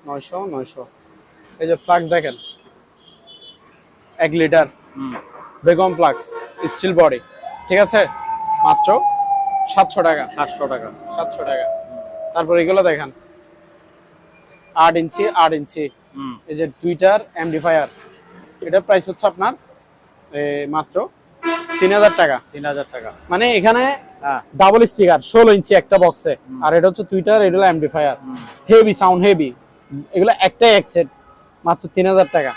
900 900। এই যে ফ্লাক্স দেখেন, 1 লিটার বেগম ফ্লাক্স, স্টিল বডি, ঠিক আছে, মাত্র 700 টাকা। 700 টাকা। 700 টাকা। তারপর এগুলো দেখেন, 8 ইঞ্চি 8 ইঞ্চি, এই যে টুইটার এমডিফায়ার, এটার প্রাইস হচ্ছে আপনার মাত্র 3000 টাকা। 3000 টাকা। মানে এখানে হ্যাঁ ডাবল স্পিকার 16 ইঞ্চি একটা বক্সে, আর এটা হচ্ছে টুইটার, এটা হলো এমডিফায়ার, হেভি সাউন্ড, হেভি। এগুলো একটাই এক সেট, মাত্র 3000 টাকা।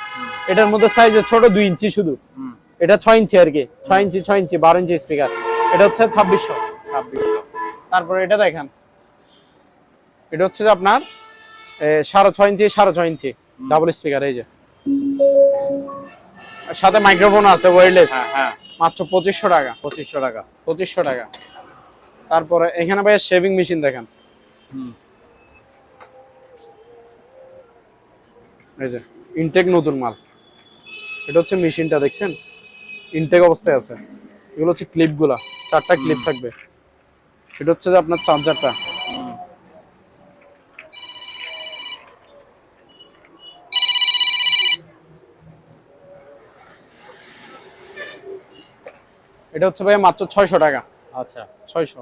এটার মধ্যে সাইজ ছোট 2 ইঞ্চি শুধু, এটা 6 ইঞ্চি আর কি, 6 ইঞ্চি 6 ইঞ্চি 12 ইঞ্চি স্পিকার, এটা হচ্ছে 2600। 2600। তারপরে এটা দেখেন, এটা হচ্ছে যে আপনার 6.5 ইঞ্চি 6.5 ইঞ্চি ডাবল স্পিকার, এই যে সাথে মাইক্রোফোন আছে ওয়্যারলেস, হ্যাঁ হ্যাঁ, মাত্র 2500 টাকা। 2500 টাকা। 2500 টাকা। তারপরে এখানে ভাই শেভিং মেশিন দেখেন, এই যে ইনটেক নতুন মাল। এটা হচ্ছে মেশিনটা দেখছেন, ইনটেক অবস্থায় আছে। এগুলো হচ্ছে ক্লিপগুলা, 4টা ক্লিপ থাকবে। এটা হচ্ছে যে আপনার চার্জারটা, এটা হচ্ছে ভাই মাত্র 600 টাকা। আচ্ছা 600।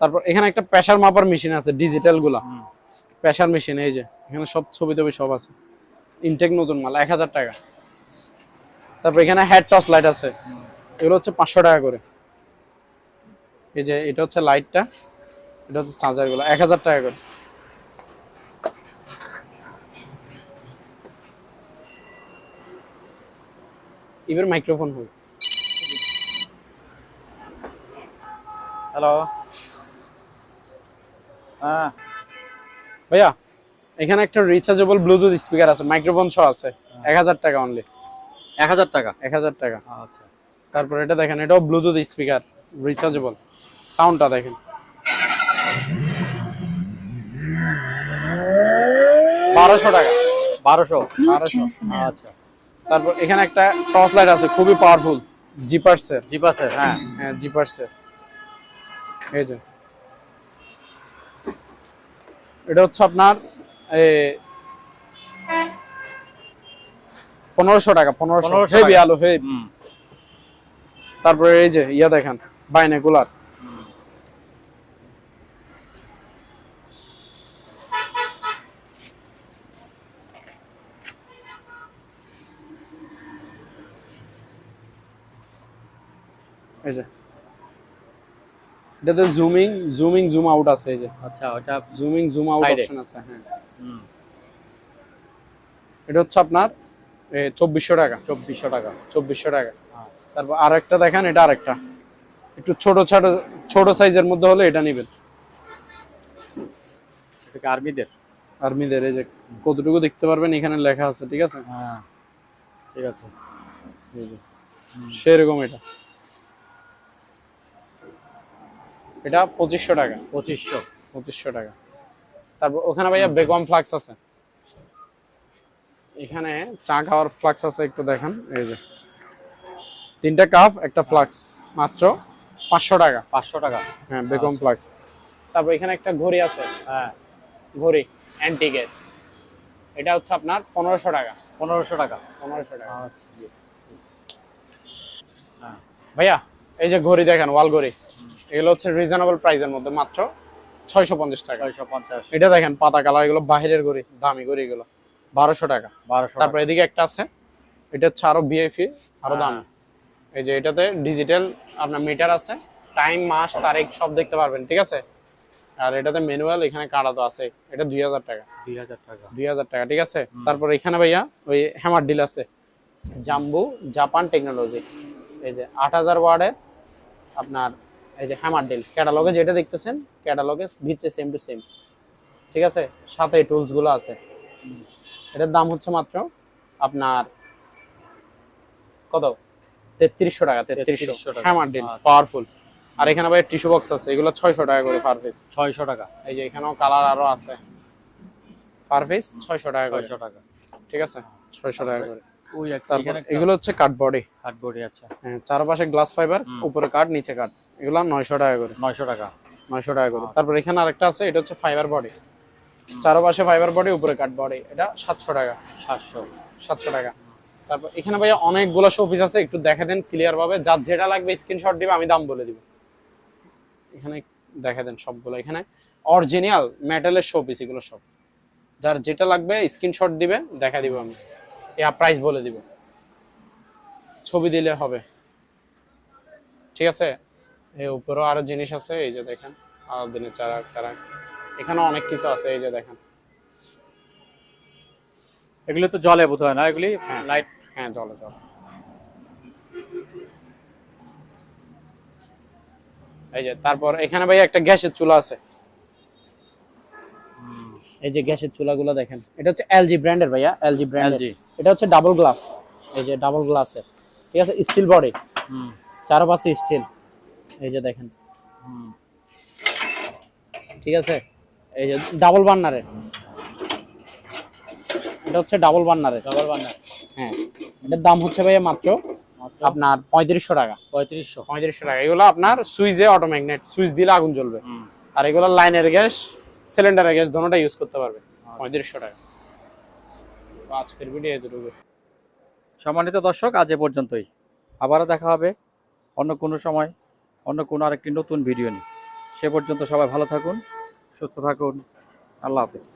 তারপর এখানে একটা প্রেসার মাপার মেশিন আছে, ডিজিটাল গুলা প্রেসার মেশিন, এই যে এখানে সব ছবি টবি সব আছে, ইনটেক নতুন মাল, 1000 টাকা। তারপর এখানে হেড টর্চ লাইট আছে, এগুলো হচ্ছে 500 টাকা করে। এই যে এটা হচ্ছে লাইটটা, এটা হচ্ছে চার্জার গুলো, 1000 টাকা করে। এবার মাইক্রোফোন হোক। হ্যালো। হ্যাঁ ভাইয়া এখানে একটা রিচার্জেবল ব্লুটুথ স্পিকার আছে, মাইক্রোফোন সহ আছে, 1000 টাকা অনলি। 1000 টাকা। 1000 টাকা। আচ্ছা। তারপর এটা দেখেন, এটাও ব্লুটুথ স্পিকার, রিচার্জেবল, সাউন্ডটা দেখেন, 1200 টাকা। 1200। 1200। আচ্ছা। তারপর এখানে একটা টর্চ লাইট আছে, খুবই পাওয়ারফুল, জিপার্সের। জিপাসের, হ্যাঁ হ্যাঁ জিপার্সের, এই যে এটা হচ্ছে আপনার 1500 টাকা। 1500 হেভি আলো, হেভি। তারপরে এই যে ইয়া দেখেন, বাইনোকুলার, এই যে এটাতে জুমিং জুম আউট আছে, এই যে আচ্ছা, ওটা জুমিং জুম আউট Side এ। অপশন আছে, হ্যাঁ। এটা হচ্ছে আপনার 2400 টাকা। 2400 টাকা। 2400 টাকা। তারপর আরেকটা দেখেন, এটা আরেকটা একটু ছোট সাইজের মধ্যে হলে এটা নেবেন, এটা আর্মিদের। আর্মিদের। এই যে কতটুকু দেখতে পারবেন, এখানে লেখা আছে, ঠিক আছে, হ্যাঁ ঠিক আছে। এই যে সেরকম এটা 2500 টাকা। 2500 টাকা। তারপর ওখানে ভাইয়া বেগম ফ্লাক্স আছে, এখানে চা খাওয়ার ফ্লাক্স আছে, একটু দেখেন, এই যে 3টা কাপ একটা ফ্লাক্স, মাত্র 500 টাকা। 500 টাকা। হ্যাঁ বেগম ফ্লাক্স। তারপর এখানে একটা ঘড়ি আছে, হ্যাঁ ঘড়ি অ্যান্টিকের, এটা হচ্ছে আপনার 1500 টাকা। 1500 টাকা। 1500 টাকা। আচ্ছা। হ্যাঁ ভাইয়া এই যে ঘড়ি দেখেন, ওয়াল ঘড়ি, এগুলো হচ্ছে রিজনেবল প্রাইসের মধ্যে, মাত্র 650 টাকা। 650। এটা দেখেন পাতা কালার, এগুলো বাহিরের ঘড়ি, দামি ঘড়ি এগুলো 1200 টাকা। 1200। তারপর এদিকে একটা আছে, এটা হচ্ছে আরো ভিআইপি, আরো দামি। এই যে এটাতে ডিজিটাল আপনার মিটার আছে, টাইম, মাস, তারিখ সব দেখতে পারবেন, ঠিক আছে। আর এটাতে ম্যানুয়াল, এখানে কাটা তো আছে। এটা 2000 টাকা। 2000 টাকা। 2000 টাকা, ঠিক আছে। তারপর এখানে ভাইয়া ওই হ্যামার ডিল আছে, জাম্বু জাপান টেকনোলজি। এই যে 8000 ওয়ার্ডের আপনার এই যে হ্যামার ডিল, ক্যাটালগে যেটা দেখতেছেন, ক্যাটালগে ভিতরে সেম টু সেম, ঠিক আছে। সাথে টুলস গুলো আছে। এটার দাম হচ্ছে মাত্র আপনার কত, 3300 টাকা। 3300 টাকা। Hammer deal, powerful. আর এখানে ভাই টিস্যু বক্স আছে, এগুলো 600 টাকা করে পার পিস। 600 টাকা। এই যে এখানেও কালার আরো আছে, পার পিস 600 টাকা করে। 600 টাকা, ঠিক আছে, 600 টাকা করে। ওই একটা তারপর এখানে এগুলো হচ্ছে কাঠবডি। কাঠবডি, আচ্ছা। হ্যাঁ, চারপাশে গ্লাস ফাইবার, উপরে কাঠ, নিচে কাঠ। এগুলো 900 টাকা করে। 900 টাকা। 900 টাকা করে। তারপর এখানে আরেকটা আছে, এটা হচ্ছে ফাইবার বডি, চারপাশে ফাইবার বডি, উপরে কাঠ বডি। এটা 700 টাকা। 700 টাকা। তারপর এখানে ভাইয়া অনেকগুলো শোপিস আছে, একটু দেখে দেন ক্লিয়ার ভাবে। যার যেটা লাগবে স্ক্রিনশট দিবে, আমি দাম বলে দিব। এখানে দেখে দেন সবগুলো, এখানে অরিজিনাল মেটালের শোপিস এগুলো সব। যার যেটা লাগবে স্ক্রিনশট দিবে, দেখা দিব আমি, প্রাইস বলে দিব, ছবি দিলে হবে, ঠিক আছে। এই উপরেও আরো জিনিস আছে, এই যে দেখেন, দিনের চারাক টারাক, এখানে অনেক কিছু আছে, এই যে দেখেন। এগুলো তো জলে বোধ হয় না, এগুলি লাইট। হ্যাঁ, চলো চলো। এই যে তারপর এখানে ভাই একটা গ্যাসের চুলা আছে, এই যে গ্যাসের চুলাগুলো দেখেন। এটা হচ্ছে এলজি ব্র্যান্ডের ভাইয়া, এলজি ব্র্যান্ডের। এটা হচ্ছে ডাবল গ্লাস, এই যে ডাবল গ্লাসের, ঠিক আছে। স্টিল বডি, চারপাশে স্টিল, এই যে দেখেন, ঠিক আছে। এই যে ডাবল বার্নারের, এটা হচ্ছে ডাবল বার্নারের। হ্যাঁ, এটার দাম হচ্ছে ভাইয়া মাত্র আপনার 3500 টাকা। 3500 টাকা। এগুলো আপনার সুইচে অটোম্যাগনেট, সুইচ দিলে আগুন জ্বলবে। আর এগুলো লাইনের গ্যাস, সিলিন্ডারের গ্যাস, দুটোটা ইউজ করতে পারবে। 3500 টাকা। আজকের ভিডিও এতটুকু। সম্মানিত দর্শক, আজ এ পর্যন্তই। আবারও দেখা হবে অন্য কোনো সময়, অন্য কোনো আরেকটি নতুন ভিডিও নিয়ে। সে পর্যন্ত সবাই ভালো থাকুন, সুস্থ থাকুন। আল্লাহ হাফেজ।